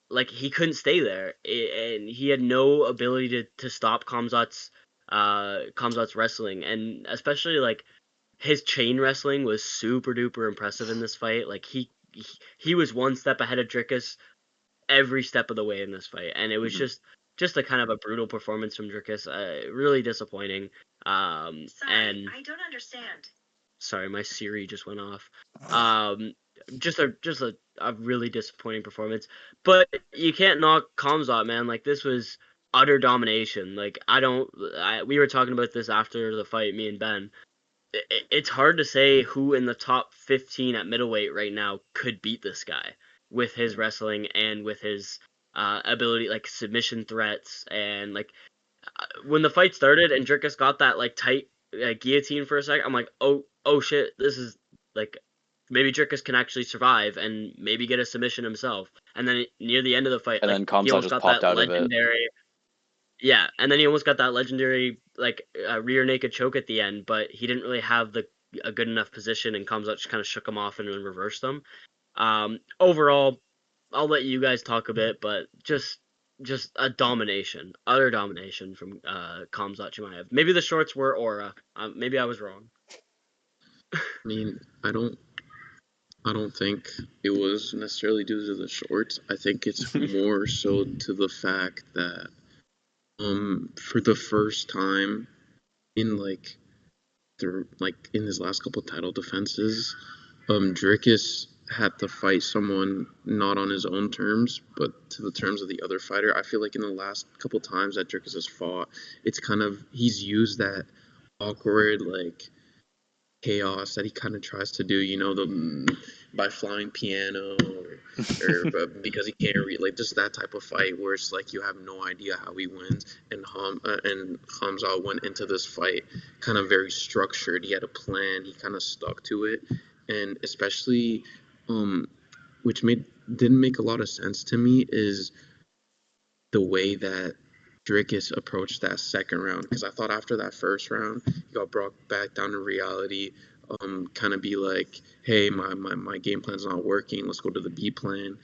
like he couldn't stay there, and he had no ability to stop Khamzat's wrestling, and especially like his chain wrestling was super duper impressive in this fight. Like he was one step ahead of Dricus every step of the way in this fight, and it was just a kind of a brutal performance from Dricus. Really disappointing. Sorry, and I don't understand. Sorry, my Siri just went off. Just a really disappointing performance. But you can't knock Khamzat, man. Like this was utter domination. Like we were talking about this after the fight, me and Ben. It's hard to say who in the top 15 at middleweight right now could beat this guy with his wrestling and with his ability, like submission threats, and like when the fight started and Dricus got that like tight guillotine for a second, I'm like, oh shit, this is like maybe Dricus can actually survive and maybe get a submission himself. And then near the end of the fight, and like, then Khamzat just popped out of it. Yeah, and then he almost got that legendary like rear naked choke at the end, but he didn't really have a good enough position, and Khamzat just kind of shook him off and then reversed them. Overall, I'll let you guys talk a bit, but just a utter domination from Khamzat Chimaev. Maybe the shorts were aura. Maybe I was wrong. I mean, I don't think it was necessarily due to the shorts. I think it's more so to the fact that for the first time in in his last couple title defenses, Dricus had to fight someone not on his own terms, but to the terms of the other fighter. I feel like in the last couple times that Dricus has fought, it's he's used that awkward chaos that he kind of tries to do, by flying piano or because he can't read, just that type of fight where it's you have no idea how he wins. And Khamzat went into this fight kind of very structured. He had a plan. He kind of stuck to it, and especially, which didn't make a lot of sense to me is the way that Dricus approached that second round, because I thought after that first round he got brought back down to reality, kind of be like, hey, my game plan's not working, let's go to the B plan.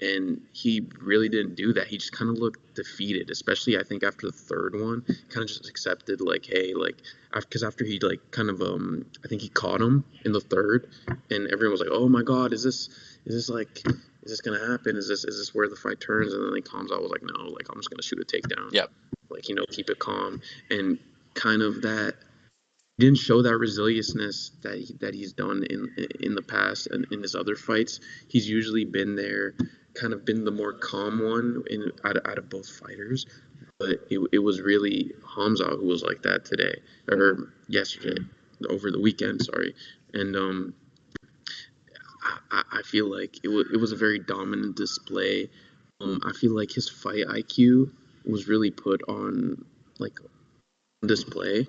And he really didn't do that. He just kind of looked defeated, especially I think after the third one, kind of just accepted hey, because after he I think he caught him in the third, and everyone was like, oh my god, is this gonna happen? Is this where the fight turns? And then Khamzat was like, no, I'm just gonna shoot a takedown. Yep. Keep it calm. And kind of that didn't show that resilience that he's done in the past and in his other fights. He's usually been there, kind of been the more calm one out of both fighters. But it was really Khamzat who was like that today, or yesterday, over the weekend, sorry. And I feel like it was a very dominant display. I feel like his fight IQ was really put on display,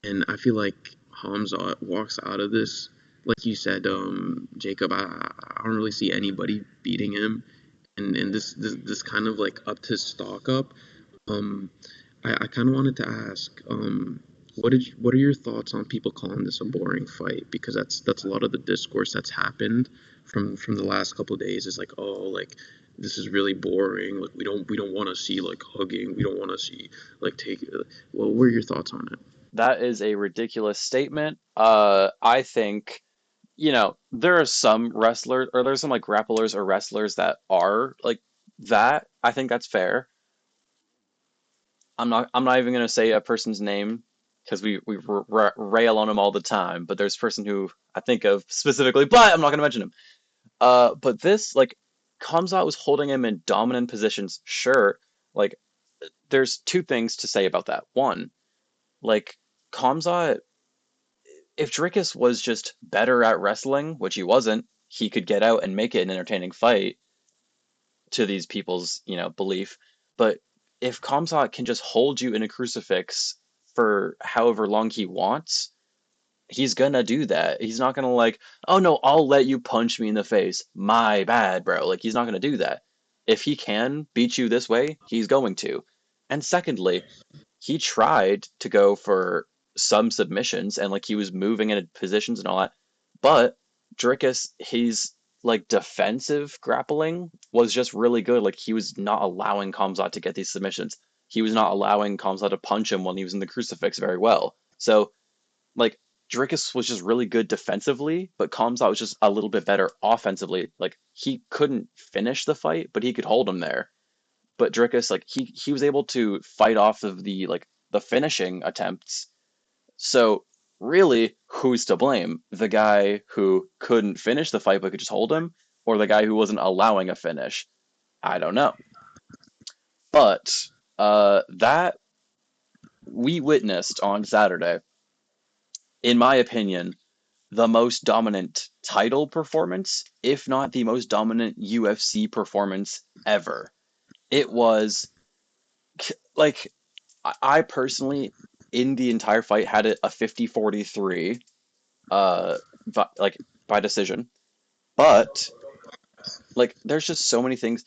and I feel like Khamzat walks out of this, like you said, Jacob. I don't really see anybody beating him, and this kind of upped his stock up. I kind of wanted to ask, what are your thoughts on people calling this a boring fight? Because that's a lot of the discourse that's happened from the last couple of days. Is this is really boring. We don't want to see hugging. We don't want to see take. Well, what are your thoughts on it? That is a ridiculous statement. I think, there are some wrestlers, or there's some grapplers or wrestlers that are that. I think that's fair. I'm not even gonna say a person's name because we rail on him all the time. But there's a person who I think of specifically, but I'm not gonna mention him. But this Khamzat was holding him in dominant positions. Sure, there's two things to say about that. One, Khamzat, if Dricus was just better at wrestling, which he wasn't, he could get out and make it an entertaining fight to these people's, belief. But if Khamzat can just hold you in a crucifix for however long he wants, he's gonna do that. He's not gonna oh no, I'll let you punch me in the face. My bad, bro. He's not gonna do that. If he can beat you this way, he's going to. And secondly, he tried to go for some submissions and he was moving in positions and all that. But Dricus, he's defensive grappling was just really good. He was not allowing Khamzat to get these submissions. He was not allowing Khamzat to punch him when he was in the crucifix very well. So Dricus was just really good defensively, but Khamzat was just a little bit better offensively. He couldn't finish the fight, but he could hold him there. But Dricus, he was able to fight off of the finishing attempts. So really, who's to blame? The guy who couldn't finish the fight but could just hold him, or the guy who wasn't allowing a finish? I don't know. But that we witnessed on Saturday, in my opinion, the most dominant title performance, if not the most dominant UFC performance ever. It was I personally, in the entire fight, had it a 50-43, by decision. But there's just so many things.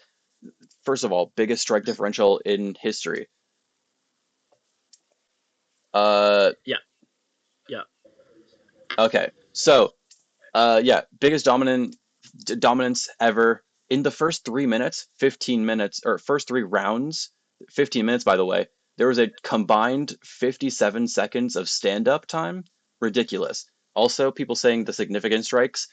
First of all, biggest strike differential in history. Yeah. Okay, so biggest dominance ever in the first 3 minutes, 15 minutes, or first 3 rounds, 15 minutes, by the way. There was a combined 57 seconds of stand-up time. Ridiculous. Also, people saying the significant strikes,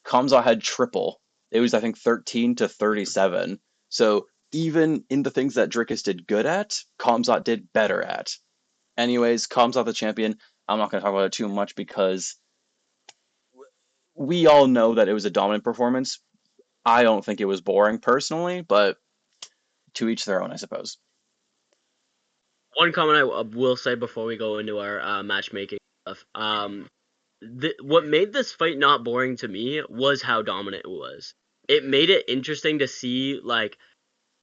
Khamzat had triple. It was, I think, 13 to 37. So even in the things that Dricus did good at, Khamzat did better at. Anyways, Khamzat the champion. I'm not going to talk about it too much because we all know that it was a dominant performance. I don't think it was boring personally, but to each their own, I suppose. One comment I will say before we go into our matchmaking stuff. What made this fight not boring to me was how dominant it was. It made it interesting to see, like,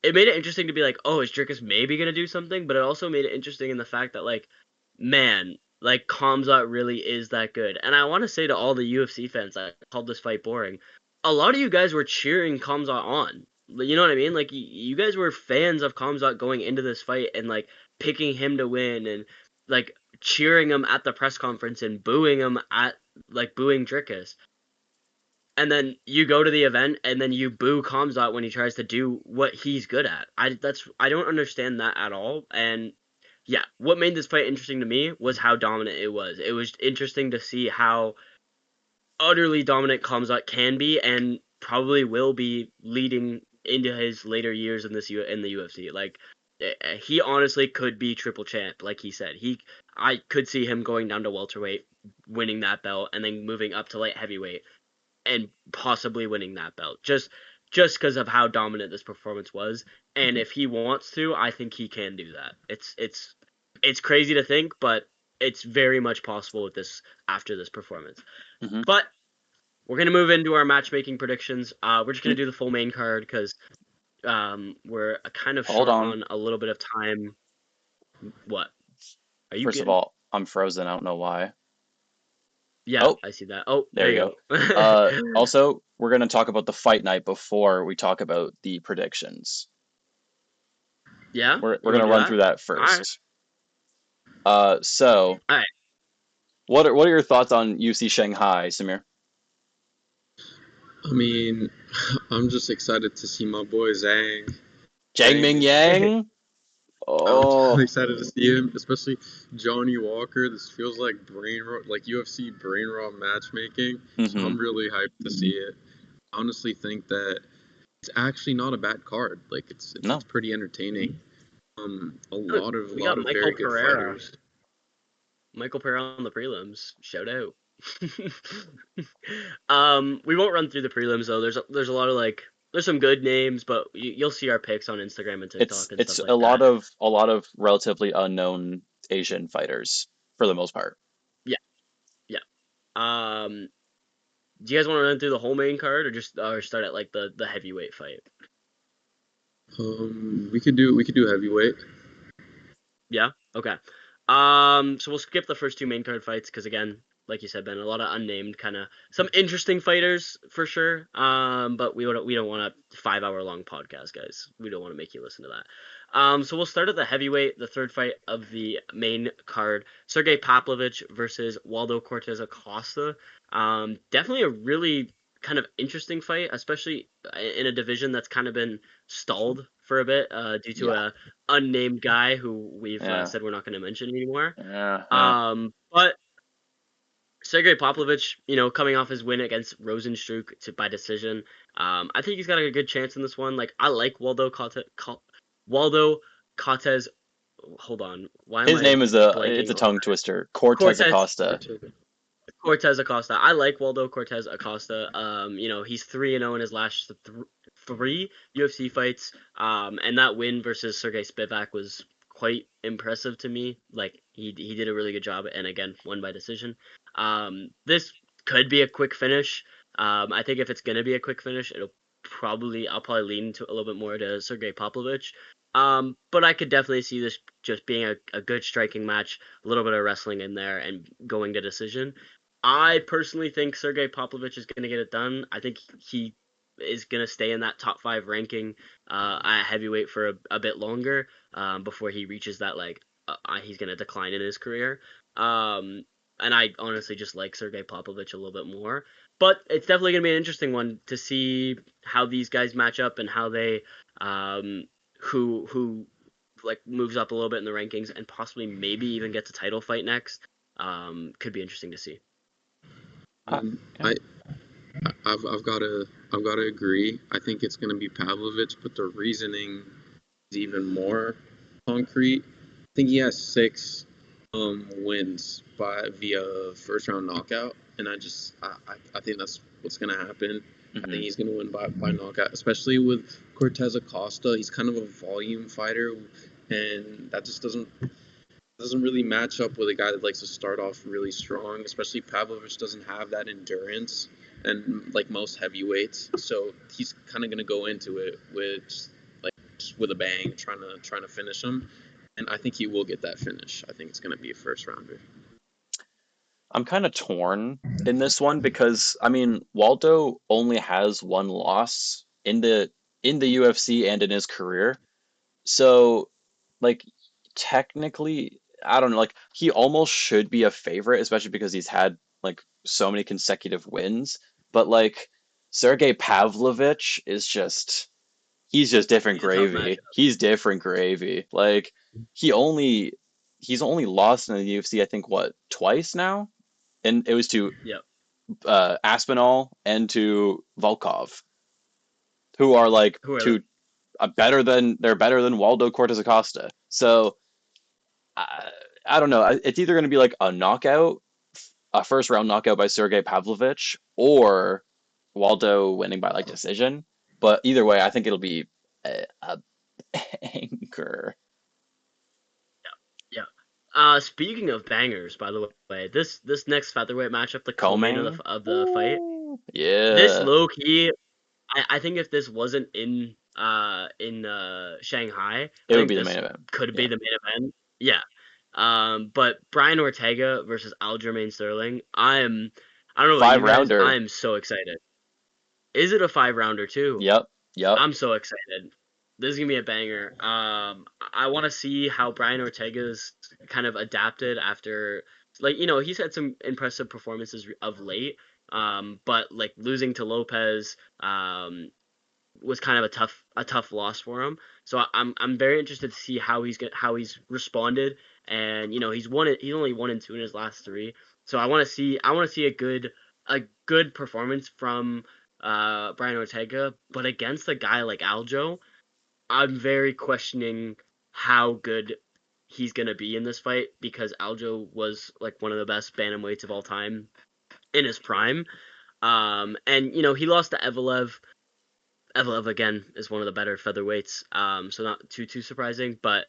it made it interesting to be like, oh, is Dricus maybe gonna do something? But it also made it interesting in the fact that, like, man, like, Khamzat really is that good. And I want to say to all the UFC fans that called this fight boring, a lot of you guys were cheering Khamzat on. You know what I mean? Like, you guys were fans of Khamzat going into this fight and, like, picking him to win and, like, cheering him at the press conference and booing him at, like, booing Dricus. And then you go to the event and then you boo Khamzat when he tries to do what he's good at. I don't understand that at all. And yeah, what made this fight interesting to me was how dominant it was. It was interesting to see how utterly dominant Khamzat can be and probably will be leading into his later years in the UFC. Like, he honestly could be triple champ, like he said. I could see him going down to welterweight, winning that belt, and then moving up to light heavyweight and possibly winning that belt. Just because of how dominant this performance was. And if he wants to, I think he can do that. It's crazy to think, but it's very much possible with this after this performance. Mm-hmm. But we're gonna move into our matchmaking predictions. We're just gonna do the full main card because we're kind of short on a little bit of time. What? Are you First of all, I'm frozen. I don't know why. Yeah, I see that. Oh, there you go. Also, we're going to talk about the fight night before we talk about the predictions. Yeah? We're going to run through that first. So, all right. What are your thoughts on UFC Shanghai, Samir? I mean, I'm just excited to see my boy Zhang. Ming Yang? I'm really excited to see him, especially Johnny Walker. This feels like UFC brain rot matchmaking. So I'm really hyped to see it. I honestly think that it's actually not a bad card. Like it's pretty entertaining. A lot of very good fighters. Michael Pereira on the prelims. Shout out. We won't run through the prelims though. There's a lot of there's some good names, but you'll see our picks on Instagram and TikTok and stuff like that. It's a lot of relatively unknown Asian fighters for the most part. Yeah. Do you guys want to run through the whole main card or just start at the heavyweight fight? We could do heavyweight. Yeah. Okay. So we'll skip the first two main card fights because again, like you said, Ben, a lot of unnamed kind of some interesting fighters for sure. But we don't want a 5-hour long podcast, guys. We don't want to make you listen to that. So we'll start at the heavyweight, the third fight of the main card: Sergey Pavlovich versus Waldo Cortez Acosta. Definitely a really kind of interesting fight, especially in a division that's kind of been stalled for a bit due to a unnamed guy who we've said we're not going to mention anymore. But Sergey Pavlovich, coming off his win against Rosenstruck by decision, I think he's got a good chance in this one. Like, I like Waldo Cortez. Hold on, his name is it's a tongue twister. Cortez Acosta. Cortez Acosta. I like Waldo Cortez Acosta. He's 3-0 in his last three UFC fights. And that win versus Sergey Spivak was quite impressive to me. Like, he did a really good job, and again, won by decision. This could be a quick finish. I think if it's gonna be a quick finish, I'll probably lean to a little bit more to Sergey Pavlovich. But I could definitely see this just being a good striking match, a little bit of wrestling in there, and going to decision. I personally think Sergey Pavlovich is going to get it done. I think he is going to stay in that top 5 ranking at heavyweight for a bit longer before he reaches that, he's going to decline in his career. And I honestly just like Sergey Pavlovich a little bit more. But it's definitely going to be an interesting one to see how these guys match up and how they, who moves up a little bit in the rankings and possibly maybe even gets a title fight next. Could be interesting to see. Yeah. I've got to agree. I think it's going to be Pavlovich, but the reasoning is even more concrete. I think he has 6 wins via first round knockout, and I think that's what's going to happen. I think he's going to win by knockout, especially with Cortez Acosta. He's kind of a volume fighter, and that just doesn't really match up with a guy that likes to start off really strong. Especially Pavlovich doesn't have that endurance, and like most heavyweights, so he's kind of going to go into it just with a bang, trying to finish him. And I think he will get that finish. I think it's going to be a first rounder. I'm kind of torn in this one because I mean Waldo only has one loss in the UFC and in his career. So like technically I don't know, like he almost should be a favorite, especially because he's had like so many consecutive wins. But like Sergey Pavlovich is just he's just different gravy. He's different gravy. Like he only he's only lost in the UFC I think what twice now, and it was to Aspinall and to Volkov, who are like two they're better than Waldo Cortez Acosta. So I don't know. It's either going to be like a first round knockout by Sergey Pavlovich, or Waldo winning by like decision. But either way, I think it'll be a banger. Speaking of bangers, by the way, this next featherweight matchup, the co-main of the fight, this low key, I think if this wasn't in Shanghai, it would be the main event. Could be the main event. Yeah. But Brian Ortega versus Aljamain Sterling, I don't know about you guys, I'm so excited. Is it a 5-rounder too? Yep. I'm so excited. This is gonna be a banger. I want to see how Brian Ortega's kind of adapted after, like, he's had some impressive performances of late. But like losing to Lopez, was kind of a tough loss for him. So I'm very interested to see how he's responded. And he's only 1-2 in his last 3. So I want to see a good performance from Brian Ortega, but against a guy like Aljo, I'm very questioning how good he's gonna be in this fight, because Aljo was like one of the best bantamweights of all time in his prime. And he lost to Evelev. Evelev again is one of the better featherweights. So not too surprising, but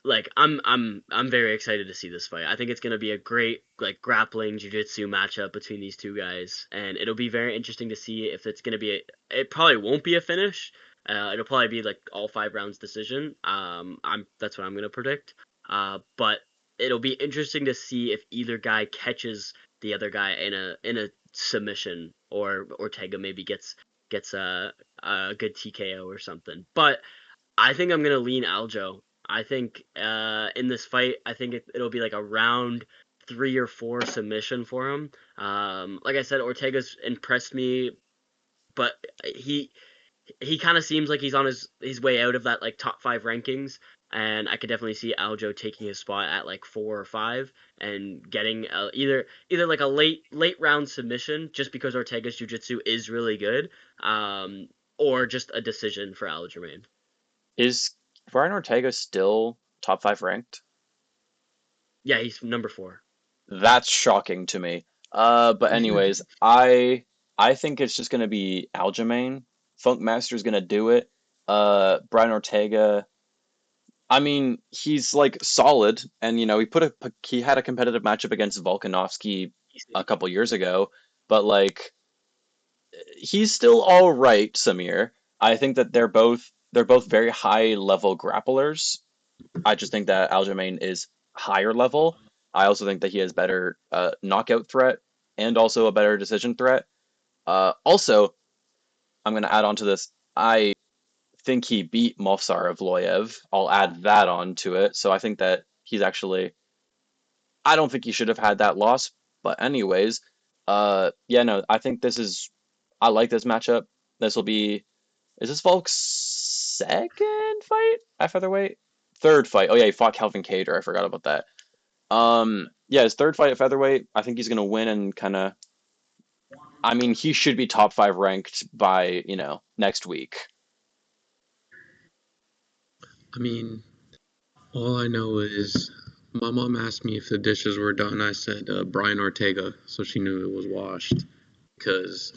like I'm very excited to see this fight. I think it's gonna be a great like grappling jiu-jitsu matchup between these two guys, and it'll be very interesting to see if it's gonna be it probably won't be a finish. It'll probably be like all 5 rounds decision. That's what I'm gonna predict. But it'll be interesting to see if either guy catches the other guy in a submission, or Ortega maybe gets a good TKO or something. But I think I'm gonna lean Aljo. I think in this fight, I think it'll be like a round 3 or 4 submission for him. Like I said, Ortega's impressed me, but he kind of seems like he's on his way out of that like top 5 rankings, and I could definitely see Aljo taking his spot at like 4 or 5 and getting either like a late round submission, just because Ortega's jiu-jitsu is really good, or just a decision for Aljamain. Is Brian Ortega still top 5 ranked? Yeah, he's number 4. That's shocking to me. But anyways, I think it's just gonna be Aljamain. Funkmaster's gonna do it. Brian Ortega, I mean, he's like solid, and he had a competitive matchup against Volkanovski a couple years ago, but like he's still all right, Samir. I think that they're both very high level grapplers. I just think that Aljamain is higher level. I also think that he has better knockout threat and also a better decision threat. Also, I'm going to add on to this. I think he beat Movsar Evloev. I'll add that on to it. So I think that he's actually. I don't think he should have had that loss. But anyways, yeah, no, I think this is. I like this matchup. This will be. Is this Volk's second fight at featherweight? Third fight. Oh yeah, he fought Calvin Kattar. I forgot about that. Yeah, his third fight at featherweight. I think he's gonna win and kind of I mean, he should be top 5 ranked by, next week. I mean, all I know is my mom asked me if the dishes were done. I said Brian Ortega, so she knew it was washed. Because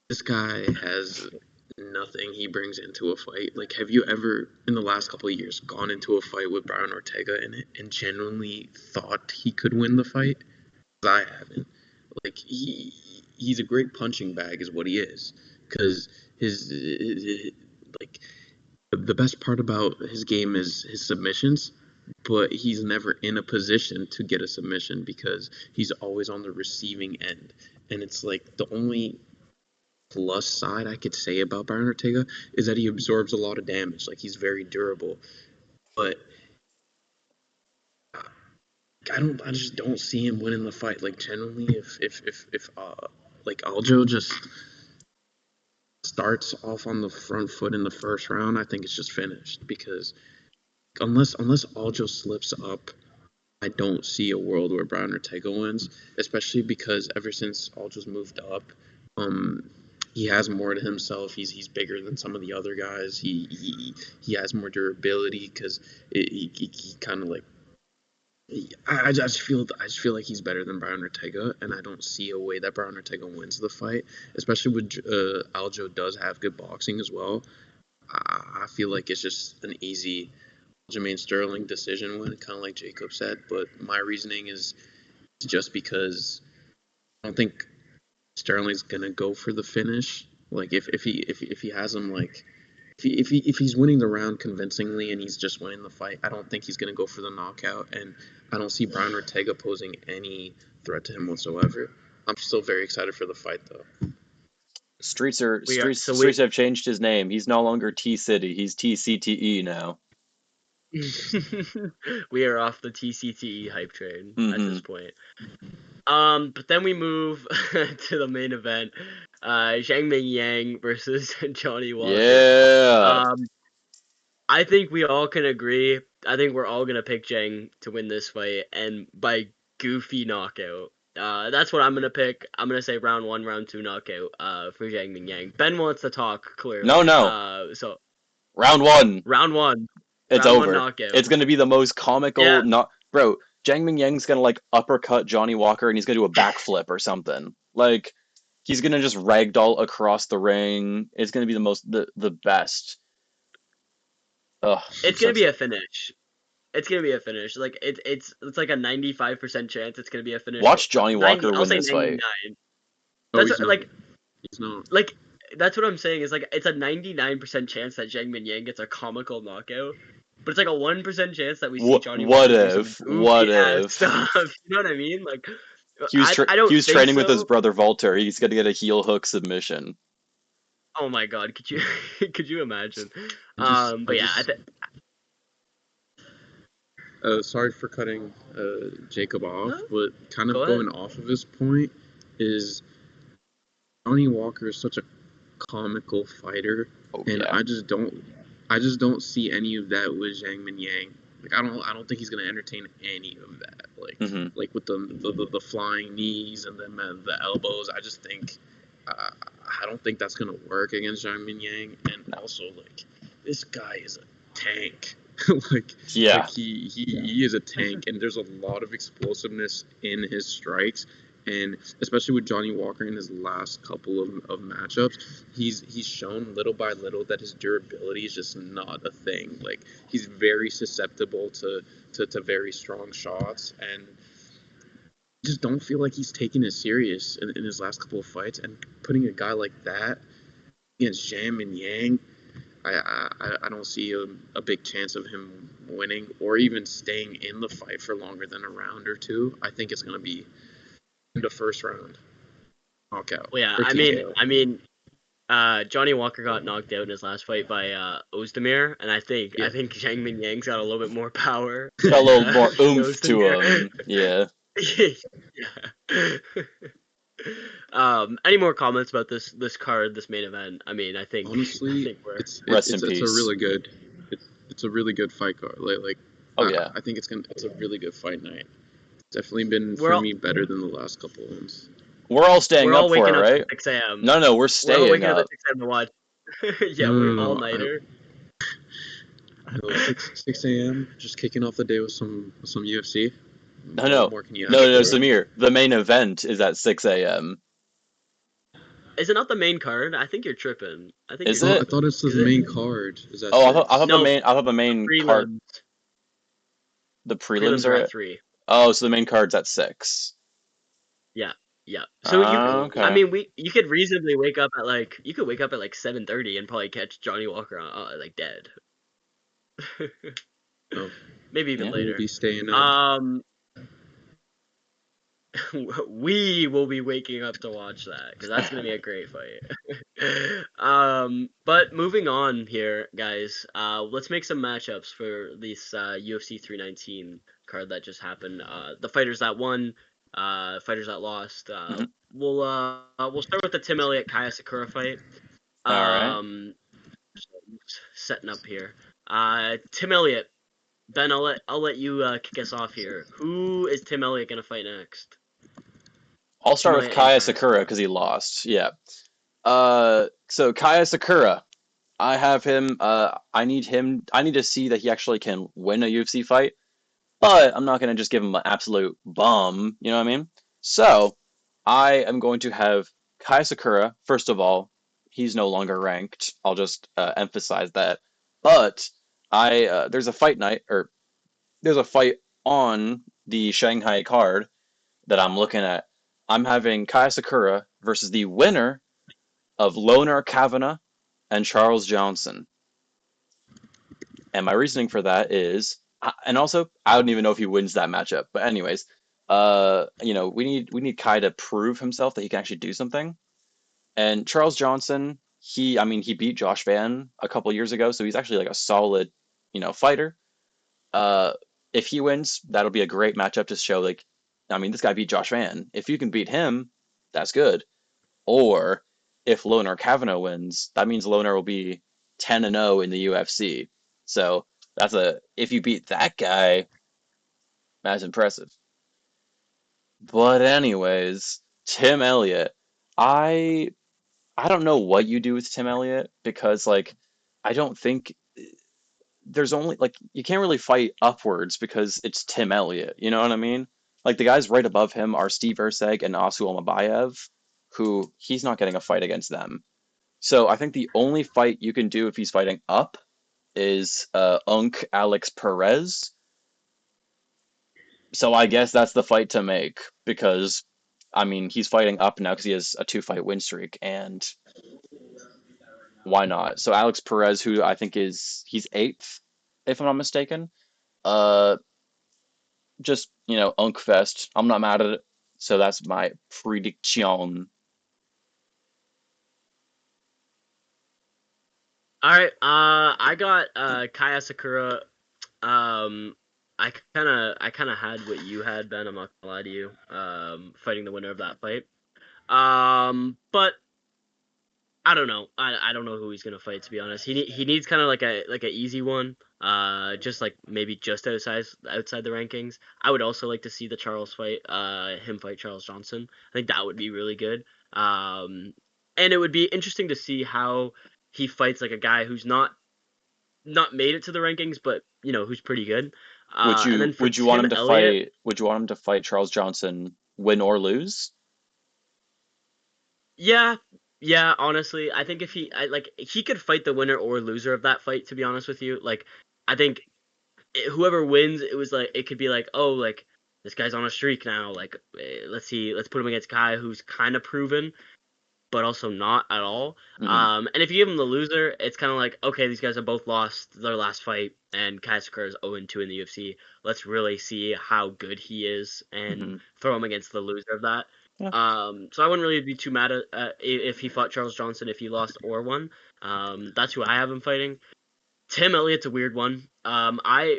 this guy has nothing he brings into a fight. Like, have you ever, in the last couple of years, gone into a fight with Brian Ortega and genuinely thought he could win the fight? I haven't. Like, he's a great punching bag is what he is. Because like, the best part about his game is his submissions, but he's never in a position to get a submission because he's always on the receiving end. And it's like the only plus side I could say about Brian Ortega is that he absorbs a lot of damage. Like, he's very durable. But I just don't see him winning the fight. Like, generally, if like Aljo just starts off on the front foot in the first round, I think it's just finished. Because unless Aljo slips up, I don't see a world where Brian Ortega wins, especially because ever since Aljo's moved up, he has more to himself. He's bigger than some of the other guys. He has more durability because he kind of like. I just feel like he's better than Brian Ortega, and I don't see a way that Brian Ortega wins the fight, especially with Aljo does have good boxing as well. I feel like it's just an easy Jermaine Sterling decision win, kind of like Jacob said. But my reasoning is just because I don't think Sterling's gonna go for the finish. Like if he has him like if he's winning the round convincingly and he's just winning the fight, I don't think he's gonna go for the knockout, and I don't see Brian Ortega posing any threat to him whatsoever. I'm still very excited for the fight though. Streets have changed his name. He's no longer T City. He's TCTE now. We are off the TCTE hype train at this point. But then we move to the main event, Zhang Yang versus Johnny Walker. Yeah. I think we all can agree. I think we're all gonna pick Zhang to win this fight, and by goofy knockout. That's what I'm gonna pick. I'm gonna say round 1, round 2 knockout. For Zhang Yang. Ben wants to talk clearly. No. So. Round 1. Round 1. It's round over. 1 knockout. It's gonna be the most comical. Bro, Zhang Yang's gonna like uppercut Johnny Walker and he's gonna do a backflip or something. Like, he's gonna just ragdoll across the ring. It's gonna be the best. Ugh, it's gonna be a finish. It's gonna be a finish. Like it's like a 95% chance it's gonna be a finish. Watch Johnny Walker win this fight. That's like that's what I'm saying. Is like it's a 99% chance that Zhang Yang gets a comical knockout. But it's like a 1% chance that we see Johnny Walker do some goofy stuff. You know what I mean? Like, he was training with his brother Walter. He's gonna get a heel hook submission. Oh my god, could you imagine? Sorry for cutting Jacob off, but kind of going off of his point is Johnny Walker is such a comical fighter, and I just don't see any of that with Zhang Yang. Like I don't think he's gonna entertain any of that. Like like with the flying knees and then the elbows. I just think I don't think that's gonna work against Zhang Yang. And also like this guy is a tank. Like he is a tank, and there's a lot of explosiveness in his strikes. And especially with Johnny Walker in his last couple of matchups, he's shown little by little that his durability is just not a thing. Like he's very susceptible to very strong shots, and just don't feel like he's taking it serious in his last couple of fights. And putting a guy like that against Zhang Yang, I don't see a big chance of him winning or even staying in the fight for longer than a round or two. I think it's going to be in the first round knockout. Well, yeah, I mean, Johnny Walker got knocked out in his last fight by Ozdemir, and I think Zhang Yang's got a little bit more power. Got a little more oomph to him. Yeah. Any more comments about this card, this main event? I mean, I think honestly, it's a really good fight card. I think it's a really good fight night. It's definitely been for me better than the last couple ones. We're all staying We're up all for waking it, up right? at 6 a.m. No, we're We're all staying waking up up. at 6 a.m. to watch. Yeah, No, we're no, all no. nighter. No, 6 a.m. Just kicking off the day with some UFC. No, What more can you ask for? Samir. The main event is at 6 a.m. Is it not the main card? I think you're tripping. I think Is you're it? I thought it's the main card. Is that Oh, I 6? thought No, the main card. prelims. The Prelims prelims are are at at. 3. Oh, so the main card's at 6. Yeah, yeah. So I Okay. mean, you could reasonably wake up at like 7:30 and probably catch Johnny Walker like dead. Oh, Maybe even Yeah. we'll later. be staying up. We will be waking up to watch that because that's gonna be a great fight. But moving on here, guys. Let's make some matchups for this UFC 319 card that just happened. The fighters that won, fighters that lost. Mhm. We'll start with the Tim Elliott Kai Asakura fight. All right. Setting up here. Tim Elliott. Ben, I'll let you kick us off here. Who is Tim Elliott gonna fight next? I'll Tim start with Elliott and Kai Kai Sakura Asakura. because he lost. Yeah. So Kai Sakura, I have him. I need him. I need to see that he actually can win a UFC fight, but I'm not gonna just give him an absolute bum. You know what I mean? So I am going to have Kai Sakura. First of all, he's no longer ranked. I'll just emphasize that. But there's a fight night, or there's a fight on the Shanghai card that I'm looking at. I'm having Kai Sakura versus the winner of Loner Kavanagh and Charles Johnson. And my reasoning for that is, and also I don't even know if he wins that matchup. But anyways, we need Kai to prove himself that he can actually do something. And Charles Johnson, he beat Josh Van a couple years ago, so he's actually like a solid, fighter. Uh, if he wins, that'll be a great matchup to show like, this guy beat Josh Van. If you can beat him, that's good. Or if Loner Kavanagh wins, that means Loner will be 10-0 in the UFC. So if you beat that guy, that's impressive. But anyways, Tim Elliott, I I don't know what you do with Tim Elliott because like I don't think there's only like you can't really fight upwards because it's Tim Elliott. You know what I mean? Like the guys right above him are Steve Erceg and Asu Almabayev, who he's not getting a fight against them. So I think the only fight you can do if he's fighting up is Unk Alex Perez. So I guess that's the fight to make because he's fighting up now because he has a 2-fight win streak and why not? So Alex Perez, who I think he's 8th, if I'm not mistaken. Uh, just Unk Fest. I'm not mad at it. So that's my prediction. All right. I got Kai Asakura. I kind of had what you had, Ben. I'm not gonna lie to you. Fighting the winner of that fight. But I don't know. I don't know who he's gonna fight, to be honest. He needs kind of like a easy one. Just like maybe just outside the rankings. I would also like to see the Charles fight. Him fight Charles Johnson. I think that would be really good. And it would be interesting to see how he fights like a guy who's not made it to the rankings, but who's pretty good. And then for Would you want Tim him to Elliott, fight? Would you want him to fight Charles Johnson, win or lose? yeah, yeah. Honestly, I think if he could fight the winner or loser of that fight. To be honest with you, like I think whoever wins, it was like it could be like, oh, like this guy's on a streak now. Like let's put him against a guy who's kind of proven, but also not at all. Mm-hmm. And if you give him the loser, it's kind of like, okay, these guys have both lost their last fight, and Kai Sakura is 0-2 in the UFC. Let's really see how good he is and Mm-hmm. throw him against the loser of that. Yeah. So I wouldn't really be too mad at if he fought Charles Johnson if he lost or won. That's who I have him fighting. Tim Elliott's a weird one. I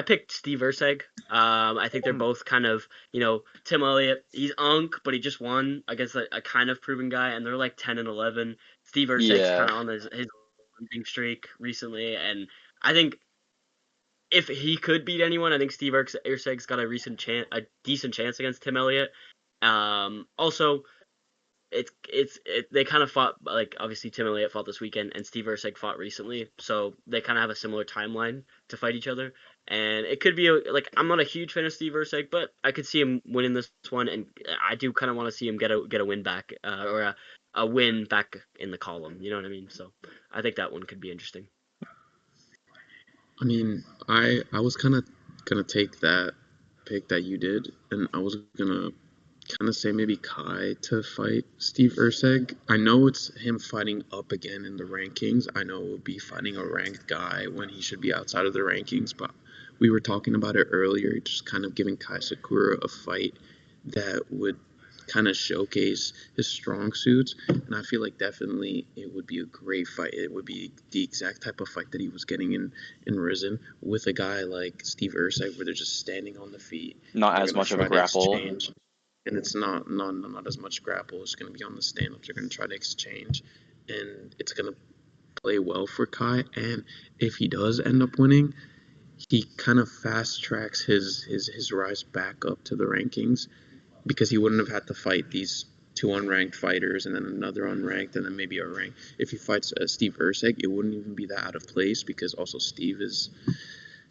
picked Steve Erceg. I think they're both kind of, Tim Elliott, he's unk, but he just won against a kind of proven guy, and they're like 10-11. Steve Erceg's kind of on his losing streak recently, and I think if he could beat anyone, I think Steve Erceg's got a decent chance against Tim Elliott. Also, they kind of fought, like, obviously Tim Elliott fought this weekend and Steve Erceg fought recently, so they kind of have a similar timeline to fight each other. And it could be like, I'm not a huge fan of Steve Erceg, but I could see him winning this one, and I do kind of want to see him get a win back, or a win back in the column. You know what I mean? So I think that one could be interesting. I mean, I was kind of gonna take that pick that you did, and I was gonna kind of say maybe Kai to fight Steve Erceg. I know it's him fighting up again in the rankings. I know it would be fighting a ranked guy when he should be outside of the rankings, but we were talking about it earlier, just kind of giving Kai Asakura a fight that would kind of showcase his strong suits, and I feel like definitely it would be a great fight. It would be the exact type of fight that he was getting in Risen with a guy like Steve Erceg, where they're just standing on the feet, not as much of a grapple, and it's not as much grapple. It's going to be on the stand-ups. They're going to try to exchange, and it's going to play well for Kai. And if he does end up winning, he kind of fast tracks his rise back up to the rankings, because he wouldn't have had to fight these two unranked fighters and then another unranked and then maybe a ranked. If he fights Steve Erceg, it wouldn't even be that out of place, because also Steve is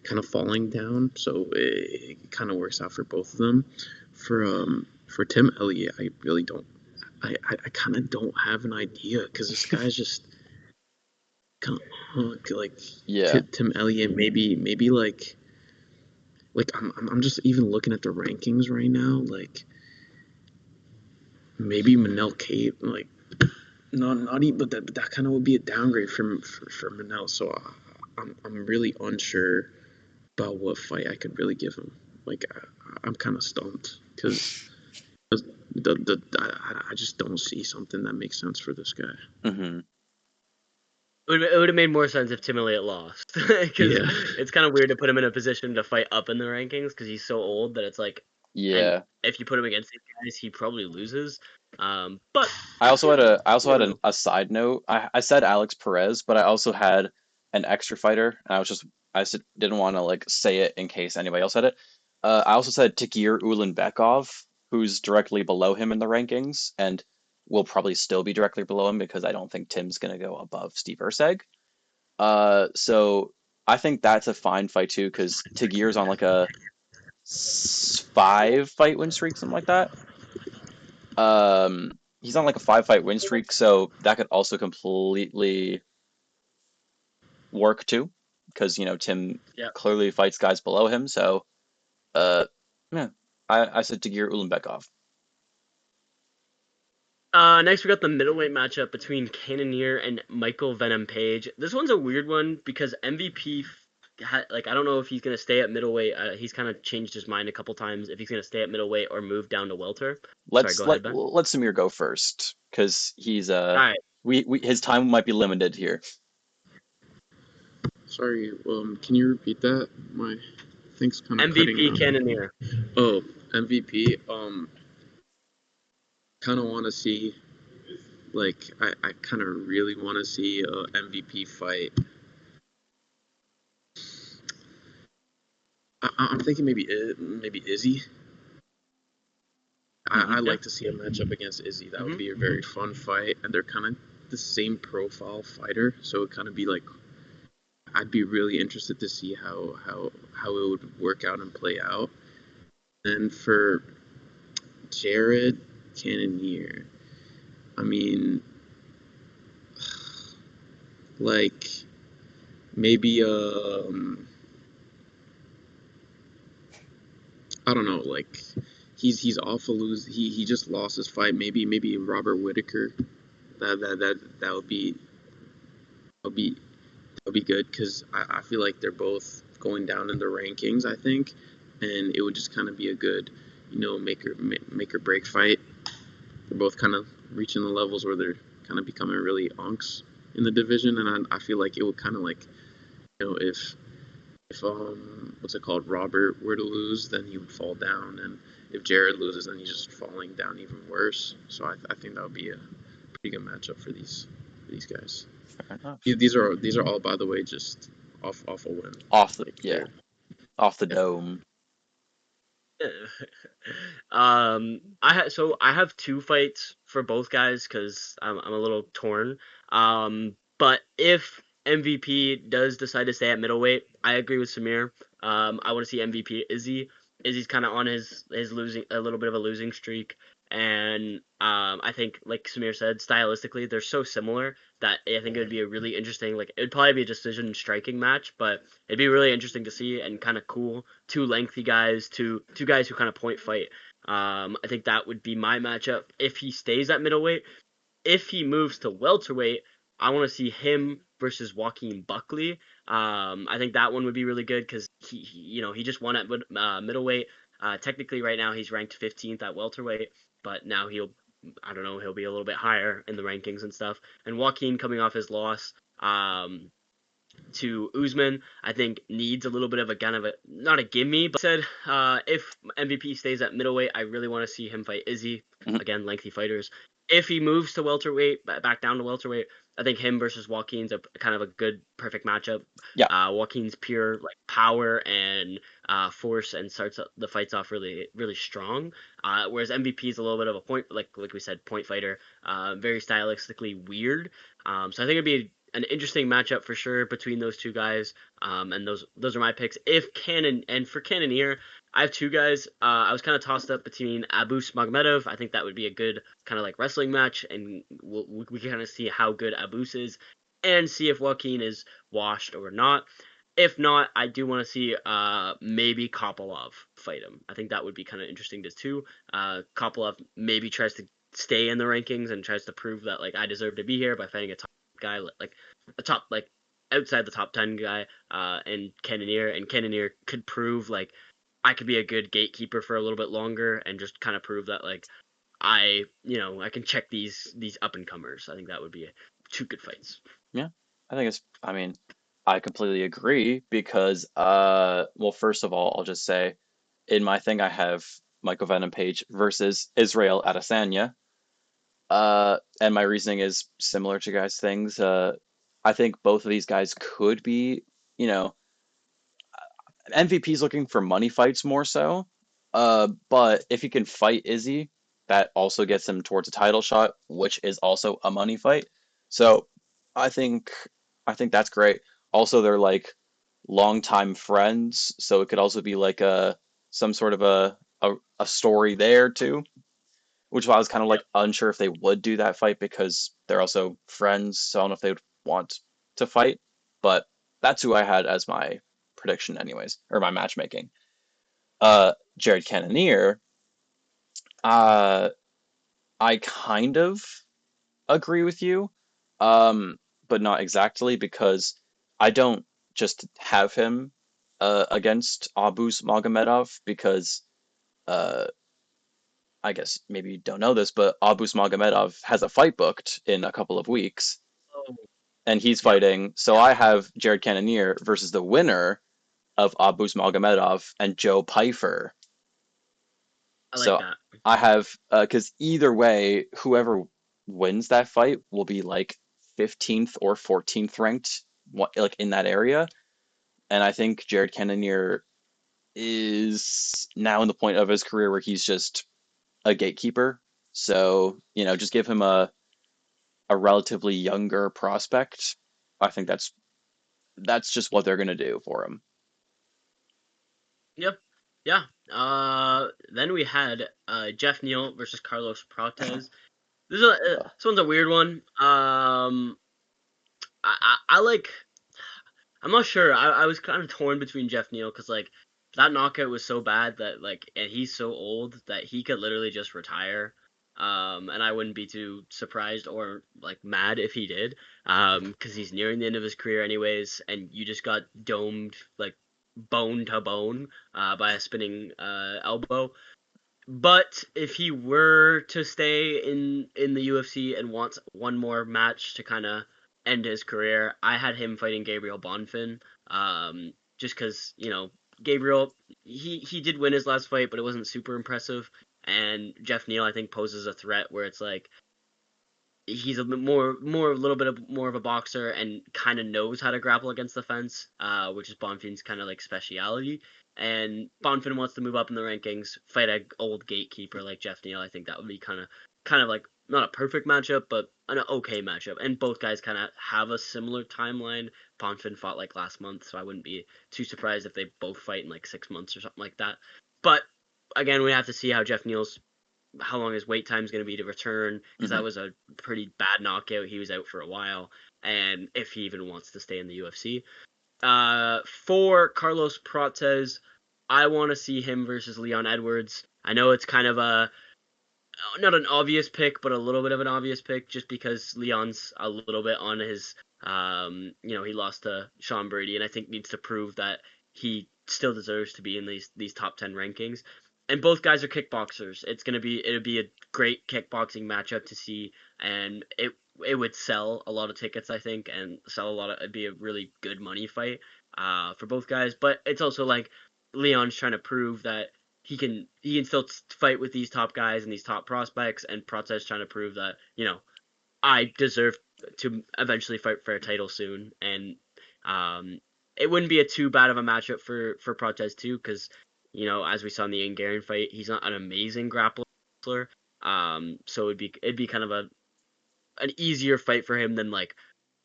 kind of falling down, so it kind of works out for both of them. For Tim Elliott, I really don't. I kind of don't have an idea, because this guy's just kind of like, yeah. Tim Elliott, maybe like I'm just even looking at the rankings right now, like. Maybe Manel Cave, like, not even, but that kind of would be a downgrade for Manel. So I'm really unsure about what fight I could really give him. Like, I'm kind of stumped, because I just don't see something that makes sense for this guy. Mm-hmm. It would have made more sense if Tim Elliott lost, because it's kind of weird to put him in a position to fight up in the rankings, because he's so old that it's like, yeah. And if you put him against these guys, he probably loses. But I also had a side note. I said Alex Perez, but I also had an extra fighter, and I just didn't want to like say it in case anybody else said it. I also said Tagir Ulanbekov, who's directly below him in the rankings, and will probably still be directly below him, because I don't think Tim's gonna go above Steve Erceg. So I think that's a fine fight too, because Tagir's on like a 5-fight win streak, something like that. He's on like a 5-fight win streak, so that could also completely work too, because Tim clearly fights guys below him. So, yeah, I said Tagir Ulanbekov. Next we got the middleweight matchup between Cannonier and Michael Venom Page. This one's a weird one, because MVP, I don't know if he's gonna stay at middleweight. He's kind of changed his mind a couple times if he's gonna stay at middleweight or move down to welter. Let Samir go first, because he's right. his time might be limited here. Sorry, can you repeat that? My thing's kind of MVP Cannonier. Oh, MVP. Kind of want to see, like, I kind of really want to see a MVP fight. I'm thinking maybe Izzy. I'd like to see a matchup against Izzy. That would be a very fun fight, and they're kind of the same profile fighter, so it'd kind of be like, I'd be really interested to see how it would work out and play out. And for Jared Cannonier, I mean, like, maybe I don't know, like, he's off a lose. He just lost his fight. Maybe Robert Whitaker. That would be good, because I feel like they're both going down in the rankings, I think, and it would just kind of be a good, make or break fight. They're both kind of reaching the levels where they're kind of becoming really unks in the division, and I feel like it would kind of like, if what's it called, Robert were to lose, then he would fall down, and if Jared loses, then he's just falling down even worse. So I think that would be a pretty good matchup for these guys. Fair enough. These are all, by the way, just off a win. Off the dome. I have two fights for both guys because I'm a little torn. But if MVP does decide to stay at middleweight, I agree with Samir. I want to see MVP Izzy. Izzy's kind of on his losing a little bit of a losing streak, and I think like Samir said, stylistically they're so similar that I think it would be a really interesting it'd probably be a decision striking match, but it'd be really interesting to see and kind of cool. Two lengthy guys, two guys who kind of point fight. I think that would be my matchup if he stays at middleweight. If he moves to welterweight, I want to see him versus Joaquin Buckley. I think that one would be really good because he just won at middleweight. Technically, right now he's ranked 15th at welterweight, but now I don't know, he'll be a little bit higher in the rankings and stuff. And Joaquin coming off his loss, to Usman, I think needs a little bit of a kind of a not a gimme, but said if MVP stays at middleweight, I really want to see him fight Izzy. Again, lengthy fighters. If he moves to welterweight, back down to welterweight, I think him versus Joaquin's a kind of a good, perfect matchup. Yeah. Joaquin's pure power and force and starts the fights off really, really strong. Whereas MVP is a little bit of a point, like we said, point fighter. Very stylistically weird. So I think it'd be an interesting matchup for sure between those two guys. And those are my picks. If for Cannonier, I have two guys. I was kind of tossed up between Abus Magomedov. I think that would be a good kind of wrestling match, and we can kind of see how good Abus is, and see if Joaquin is washed or not. If not, I do want to see maybe Kopylov fight him. I think that would be kind of interesting too. Kopylov maybe tries to stay in the rankings and tries to prove that I deserve to be here by fighting a top guy a top outside the top 10 guy, and Cannonier could prove I could be a good gatekeeper for a little bit longer and just kind of prove that I can check these up and comers. I think that would be two good fights. Yeah, I completely agree because well, first of all, I'll just say in my thing I have Michael Venom Page versus Israel Adesanya. And my reasoning is similar to guys' things. I think both of these guys could be, MVP's looking for money fights more so. But if he can fight Izzy, that also gets him towards a title shot, which is also a money fight. So I think that's great. Also, they're longtime friends, so it could also be some sort of a story there too. Which I was kind of unsure if they would do that fight because they're also friends, so I don't know if they would want to fight. But that's who I had as my prediction anyways, or my matchmaking. Jared Cannonier, I kind of agree with you, but not exactly because I don't just have him against Abus Magomedov because I guess maybe you don't know this, but Abus Magomedov has a fight booked in a couple of weeks, and he's fighting. So I have Jared Cannonier versus the winner of Abus Magomedov and Joe Pyfer. I like that. I have because either way, whoever wins that fight will be 15th or 14th ranked, in that area, and I think Jared Cannonier is now in the point of his career where he's just a gatekeeper. So, just give him a relatively younger prospect. I think that's just what they're gonna do for him. Yep. Yeah. Then we had Geoff Neal versus Carlos Prates. This one's a weird one. I like. I'm not sure. I was kind of torn between Geoff Neal because that knockout was so bad that and he's so old that he could literally just retire. And I wouldn't be too surprised or mad if he did. Because he's nearing the end of his career anyways, and you just got domed bone to bone by a spinning elbow. But if he were to stay in the UFC and wants one more match to kind of end his career, I had him fighting Gabriel Bonfim. Just because Gabriel he did win his last fight, but it wasn't super impressive. And Geoff Neal I think poses a threat where it's he's a little bit more of a boxer and kind of knows how to grapple against the fence, which is Bonfin's kind of like speciality. And Bonfin wants to move up in the rankings, fight an old gatekeeper like Geoff Neal. I think that would be kind of like not a perfect matchup, but an okay matchup. And both guys kind of have a similar timeline. Bonfin fought like last month, so I wouldn't be too surprised if they both fight in like 6 months or something like that. But again, we have to see how long his wait time is going to be to return, because that was a pretty bad knockout. He was out for a while, and if he even wants to stay in the UFC. For Carlos Prates, I want to see him versus Leon Edwards. I know it's kind of not an obvious pick, but a little bit of an obvious pick, just because Leon's a little bit on his, he lost to Sean Brady, and I think needs to prove that he still deserves to be in these top 10 rankings. And both guys are kickboxers. It'll be a great kickboxing matchup to see, and it would sell a lot of tickets, I think, and it'd be a really good money fight for both guys. But it's also like Leon's trying to prove that he can still fight with these top guys and these top prospects, and Prates trying to prove that, I deserve to eventually fight for a title soon. And it wouldn't be too bad of a matchup for Prates too, because as we saw in the Ingarian fight, he's not an amazing grappler. So it'd be kind of an easier fight for him than like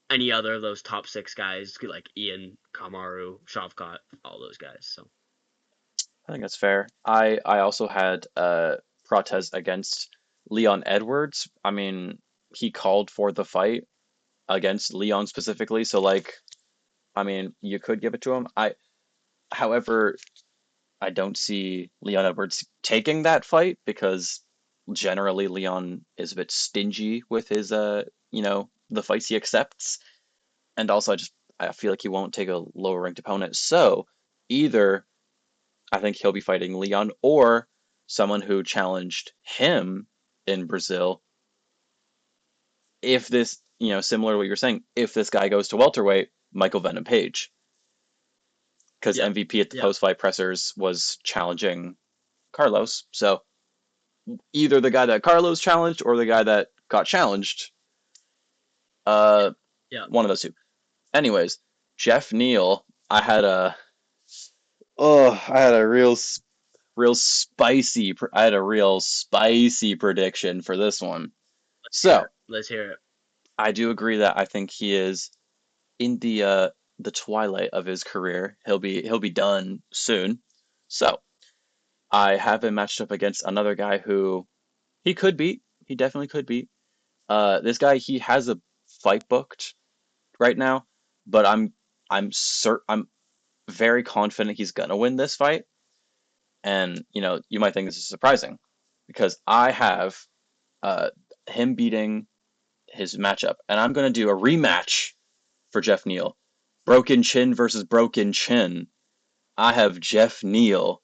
any other of those top 6 guys, like Ian, Kamaru, Shavkat, all those guys. So I think that's fair. I also had Prates against Leon Edwards. I mean, he called for the fight against Leon specifically, so like, I mean, you could give it to him. However, I don't see Leon Edwards taking that fight, because generally Leon is a bit stingy with his the fights he accepts. And also I feel like he won't take a lower ranked opponent. So either I think he'll be fighting Leon or someone who challenged him in Brazil. If this, similar to what you're saying, if this guy goes to welterweight, Michael Venom Page. Because MVP at the post-fight pressers was challenging Carlos. So either the guy that Carlos challenged or the guy that got challenged. One of those two. Anyways, Geoff Neal, I had a real spicy prediction for this one. Let's hear it. I do agree that I think he is in the twilight of his career. He'll be done soon. So I have him matched up against another guy who he could beat. He definitely could beat. This guy, he has a fight booked right now, but I'm very confident he's gonna win this fight. And you might think this is surprising, because I have him beating his matchup, and I'm gonna do a rematch for Geoff Neal. Broken Chin versus Broken Chin. I have Geoff Neal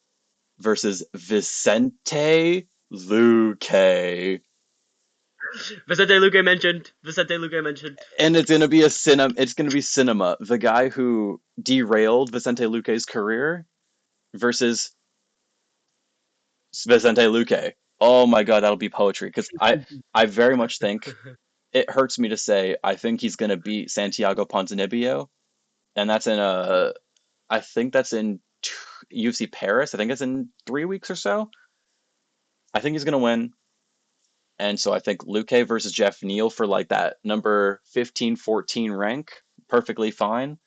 versus Vicente Luque. Vicente Luque mentioned. And it's gonna be cinema. The guy who derailed Vicente Luque's career versus Vicente Luque. Oh my god, that'll be poetry. Because I very much think, it hurts me to say, I think he's gonna beat Santiago Ponzinibbio, and that's I think that's in UFC Paris. I think it's in 3 weeks or so. I think he's gonna win. And so I think Luque versus Geoff Neal for like that number 15, 14 rank, perfectly fine.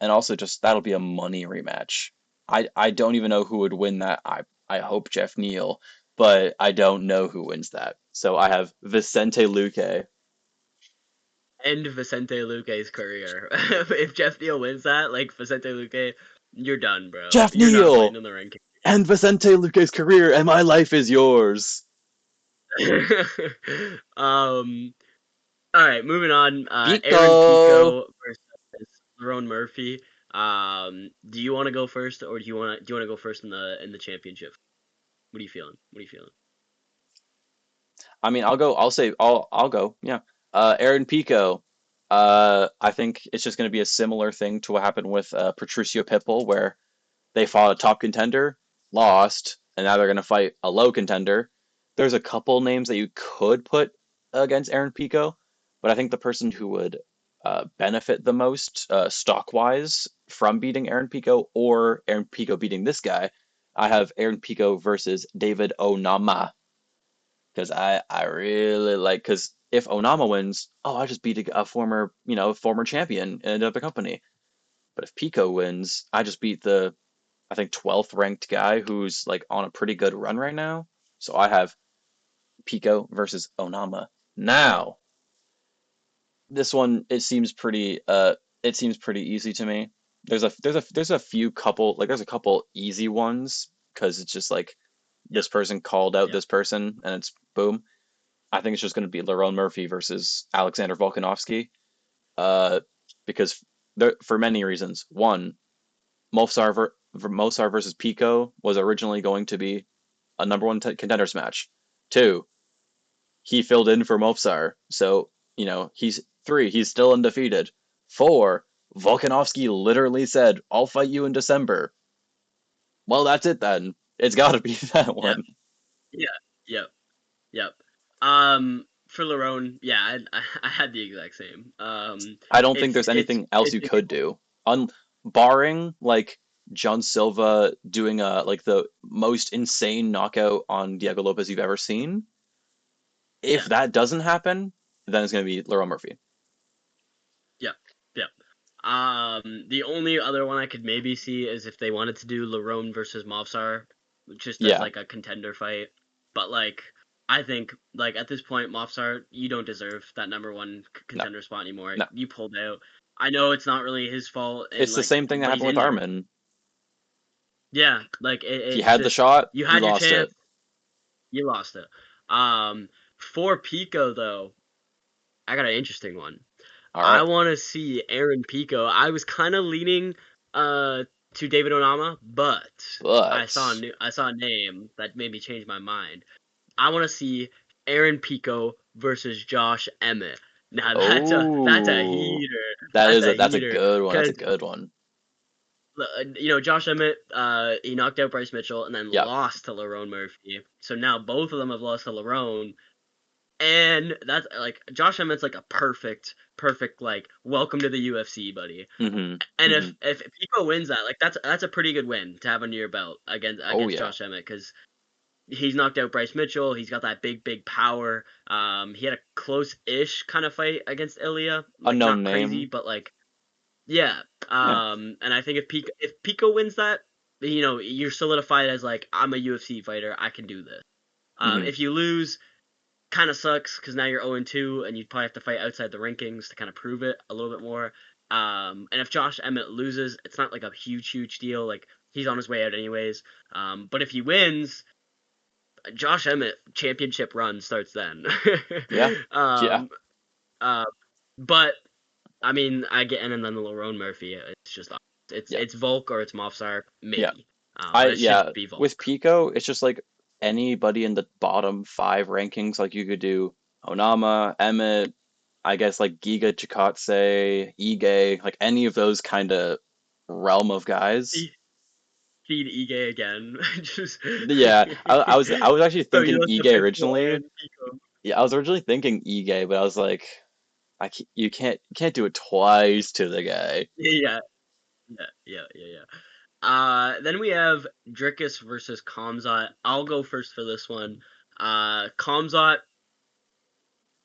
And also just that'll be a money rematch. I don't even know who would win that. I hope Geoff Neal, but I don't know who wins that. So I have Vicente Luque. End Vicente Luque's career. If Geoff Neal wins that, like Vicente Luque, you're done, bro. Geoff Neal and Vicente Luque's career, and my life is yours. All right, moving on. Aaron Pico versus Lerone Murphy. Do you want to go first, or do you want to go first in the championship? What are you feeling? I mean, I'll go. I'll go. Yeah. Aaron Pico. I think it's just going to be a similar thing to what happened with Patricio Pitbull, where they fought a top contender, lost, and now they're going to fight a low contender. There's a couple names that you could put against Aaron Pico, but I think the person who would benefit the most stock-wise from beating Aaron Pico or Aaron Pico beating this guy, I have Aaron Pico versus David Onama. Because I really like, because if Onama wins, oh, I just beat a former, former champion in another company. But if Pico wins, I just beat the, I think, 12th ranked guy who's like on a pretty good run right now. So I have Pico versus Onama. Now, this one it seems pretty easy to me. There's a few couple, like there's a couple easy ones because it's just like this person called out this person and it's boom. I think it's just going to be Lerone Murphy versus Alexander Volkanovski, because for many reasons. One, Mofsar versus Pico was originally going to be a number one contenders match. Two, he filled in for Mofsar, so he's still undefeated. Four, Volkanovski literally said, "I'll fight you in December." Well, that's it then. It's got to be that one. Yeah. Yep. For Lerone, yeah, I had the exact same. I don't think there's anything else you could do. Barring like John Silva doing like the most insane knockout on Diego Lopez you've ever seen. If that doesn't happen, then it's gonna be Lerone Murphy. Yep. The only other one I could maybe see is if they wanted to do Lerone versus Mofsar, just as like a contender fight. But like, I think like at this point, Mofsar, you don't deserve that number one contender spot anymore. No. You pulled out. I know it's not really his fault. It's the same thing that happened with Armin. Yeah, like he had the shot. You had your chance. It. You lost it. For Pico though, I got an interesting one. I want to see Aaron Pico. I was kind of leaning to David Onama, but I saw a name that made me change my mind. I want to see Aaron Pico versus Josh Emmett. Now that's a heater. That's a good one. That's a good one. Josh Emmett, he knocked out Bryce Mitchell and then lost to Lerone Murphy. So now both of them have lost to Lerone. And that's like Josh Emmett's like a perfect like welcome to the UFC, buddy. Mm-hmm. And if Pico wins that, like that's a pretty good win to have under your belt against Josh Emmett, because he's knocked out Bryce Mitchell. He's got that big power. He had a close-ish kind of fight against Elliott. Like, unknown not name. Crazy, but like and I think if Pico wins that, you're solidified as like, I'm a UFC fighter. I can do this. If you lose, kind of sucks because now you're 0-2 and you'd probably have to fight outside the rankings to kind of prove it a little bit more. And if Josh Emmett loses, it's not like a huge deal. Like, he's on his way out anyways. But if he wins, Josh Emmett championship run starts then. But I mean, and then the Lerone Murphy, it's just it's Volk or it's Mofsar, maybe. With Pico, it's just like anybody in the bottom 5 rankings. Like you could do Onama, Emmett, I guess like Giga Chikadze, Ige, like any of those kind of realm of guys. Feed Ige again. I was actually thinking Ige originally. Yeah, I was originally thinking Ige, but I was like, you can't do it twice to the guy. Yeah. Then we have Dricus versus Khamzat. I'll go first for this one. Khamzat.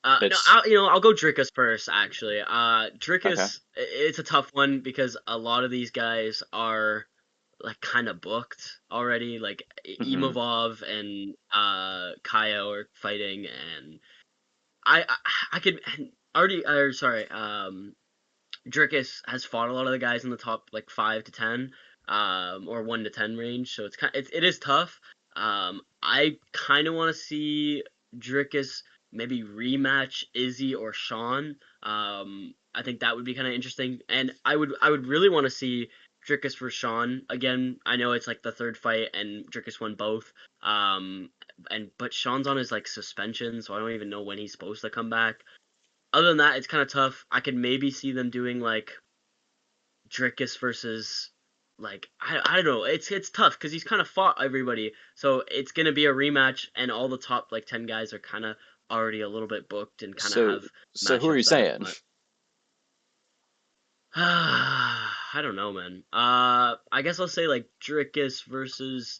I'll go Dricus first, actually. Dricus, it's a tough one because a lot of these guys are like kind of booked already. Like Imavov and Kaio are fighting, and I could already. Dricus has fought a lot of the guys in the top like 5 to 10, or 1 to 10 range. So it is tough. I kind of want to see Dricus maybe rematch Izzy or Sean. I think that would be kind of interesting, and I would really want to see Dricus for Sean again. I know it's like the third fight, and Dricus won both. But Sean's on his like suspension, so I don't even know when he's supposed to come back. Other than that, it's kind of tough. I could maybe see them doing like Dricus versus like I don't know. It's tough because he's kind of fought everybody, so it's gonna be a rematch, and all the top like 10 guys are kind of already a little bit booked and kind of have So who are you matchups set up, saying? but I don't know, man. I guess I'll say like Dricus versus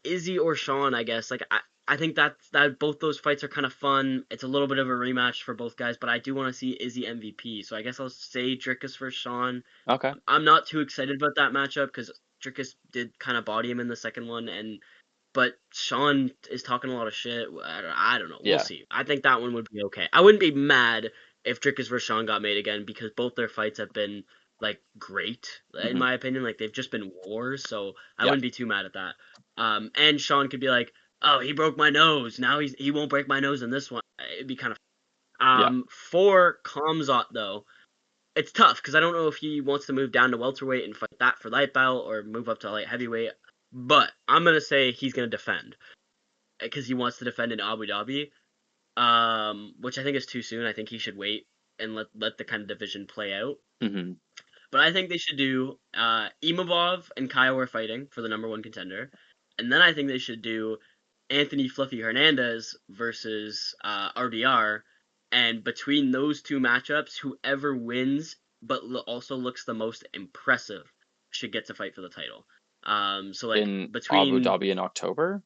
Izzy or Sean, I guess. Like I think that both those fights are kind of fun. It's a little bit of a rematch for both guys, but I do want to see Izzy MVP. So I guess I'll say Dricus versus Sean. Okay. I'm not too excited about that matchup because Dricus did kind of body him in the second one, but Sean is talking a lot of shit. I don't know. Yeah. We'll see. I think that one would be okay. I wouldn't be mad if Dricus versus Sean got made again because both their fights have been like great in my opinion. Like they've just been wars, so I wouldn't be too mad at that. And Sean could be like, "Oh, he broke my nose. Now he won't break my nose in this one." It'd be kind of For Khamzat though, it's tough because I don't know if he wants to move down to welterweight and fight that for light belt or move up to light heavyweight. But I'm gonna say he's gonna defend because he wants to defend in Abu Dhabi, which I think is too soon. I think he should wait and let the kind of division play out. Mm-hmm. But I think they should do Imavov and Kyle are fighting for the number one contender, and then I think they should do Anthony Fluffy Hernandez versus RDR, and between those two matchups, whoever wins but also looks the most impressive should get to fight for the title. So like in between Abu Dhabi in October.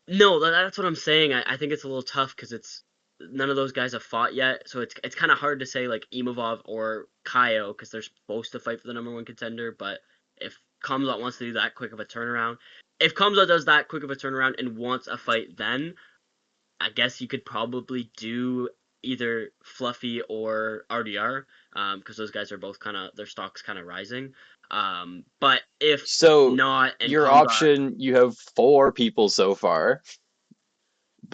No, that's what I'm saying. I think it's a little tough because it's none of those guys have fought yet, so it's kind of hard to say like Imavov or Kaio because they're supposed to fight for the number one contender. But if Khamzat wants to do that quick of a turnaround, if Khamzat does that quick of a turnaround and wants a fight, then I guess you could probably do either Fluffy or RDR because those guys are both kind of their stock's kind of rising. But if not, and your Khamzat, option, you have 4 people so far,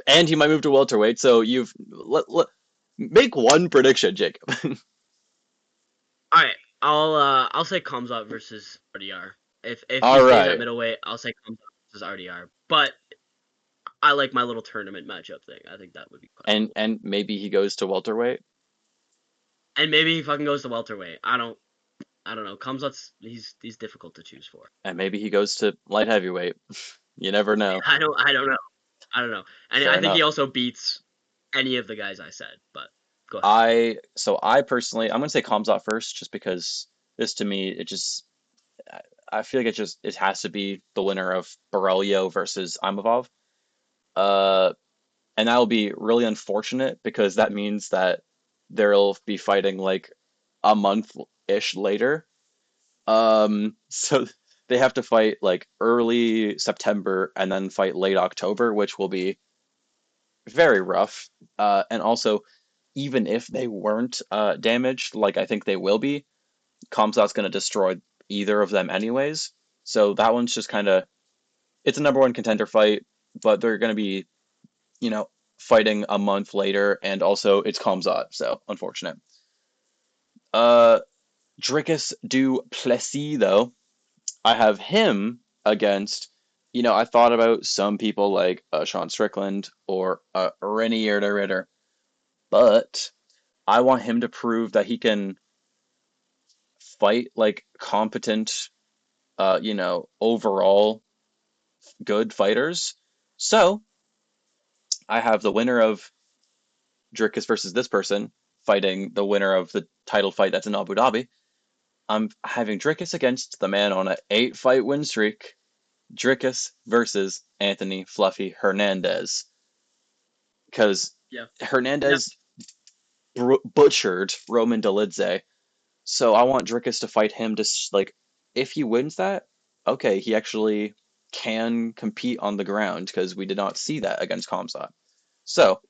and he might move to welterweight. So you've make one prediction, Jacob. All right, I'll say Khamzat versus RDR. If he All stays right. at middleweight, I'll say Khamzat versus RDR. But I like my little tournament matchup thing. I think that would be fun. And maybe he goes to welterweight. And maybe he fucking goes to welterweight. I don't know. Khamzat's he's difficult to choose for. And maybe he goes to light heavyweight. You never know. I don't know. And Fair I think enough. he also beats any of the guys I said. But go ahead. I personally, I'm gonna say Khamzat first, just because this to me, I feel like it has to be the winner of Borrelio versus Imavov. And that will be really unfortunate because that means that they'll be fighting like a month-ish later. So they have to fight like early September and then fight late October, which will be very rough. And also, even if they weren't damaged, like I think they will be, Khamzat's going to destroy either of them anyways. So that one's just kind of, it's a number one contender fight, but they're going to be, fighting a month later, and also it's Khamzat, so unfortunate. Dricus du Plessis, though, I have him against, I thought about some people like Sean Strickland or Renier de Ritter, but I want him to prove that he can fight like competent, overall good fighters. So I have the winner of Dricus versus this person fighting the winner of the title fight that's in Abu Dhabi. I'm having Dricus against the man on an 8-fight win streak. Dricus versus Anthony Fluffy Hernandez. Because Hernandez butchered Roman Dolidze. So I want Dricus to fight him to, like, if he wins that, okay, he actually can compete on the ground because we did not see that against Khamzat. So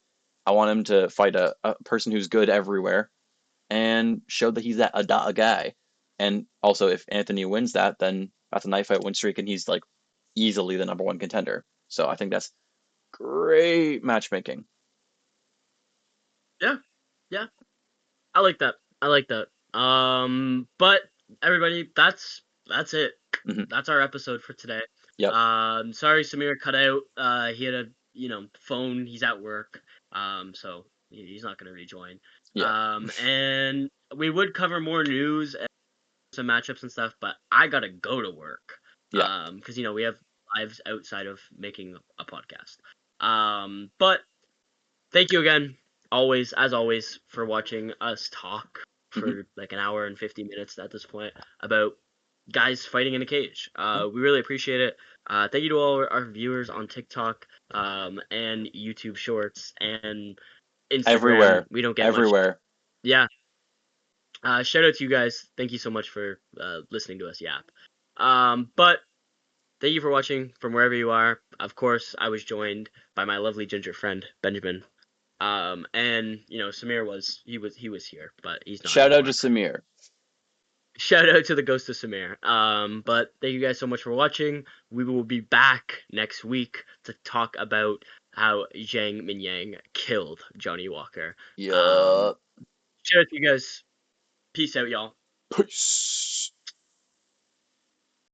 I want him to fight a person who's good everywhere and show that he's a guy. And also, if Anthony wins that, then that's a knife fight win streak, and he's like easily the number one contender. So I think that's great matchmaking. Yeah. I like that. But everybody, that's it. Mm-hmm. That's our episode for today. Yep. Sorry Samir cut out. He had a phone. He's at work. So he's not gonna rejoin. Yeah. And we would cover more news and some matchups and stuff, but I gotta go to work. Yeah. Because we have lives outside of making a podcast. But thank you again, as always, for watching us talk for like an hour and 50 minutes at this point about guys fighting in a cage. We really appreciate it. Thank you to all our viewers on TikTok and YouTube Shorts and Instagram. Everywhere. We don't get everywhere. Much. Yeah. Shout out to you guys. Thank you so much for listening to us yap. But thank you for watching from wherever you are. Of course, I was joined by my lovely ginger friend Benjamin. And Samir was here, but he's not. Shout out to Samir. Shout out to the ghost of Samir. But thank you guys so much for watching. We will be back next week to talk about how Zhang Minyang killed Johnny Walker. Yeah. Shout out to you guys. Peace out, y'all. Peace.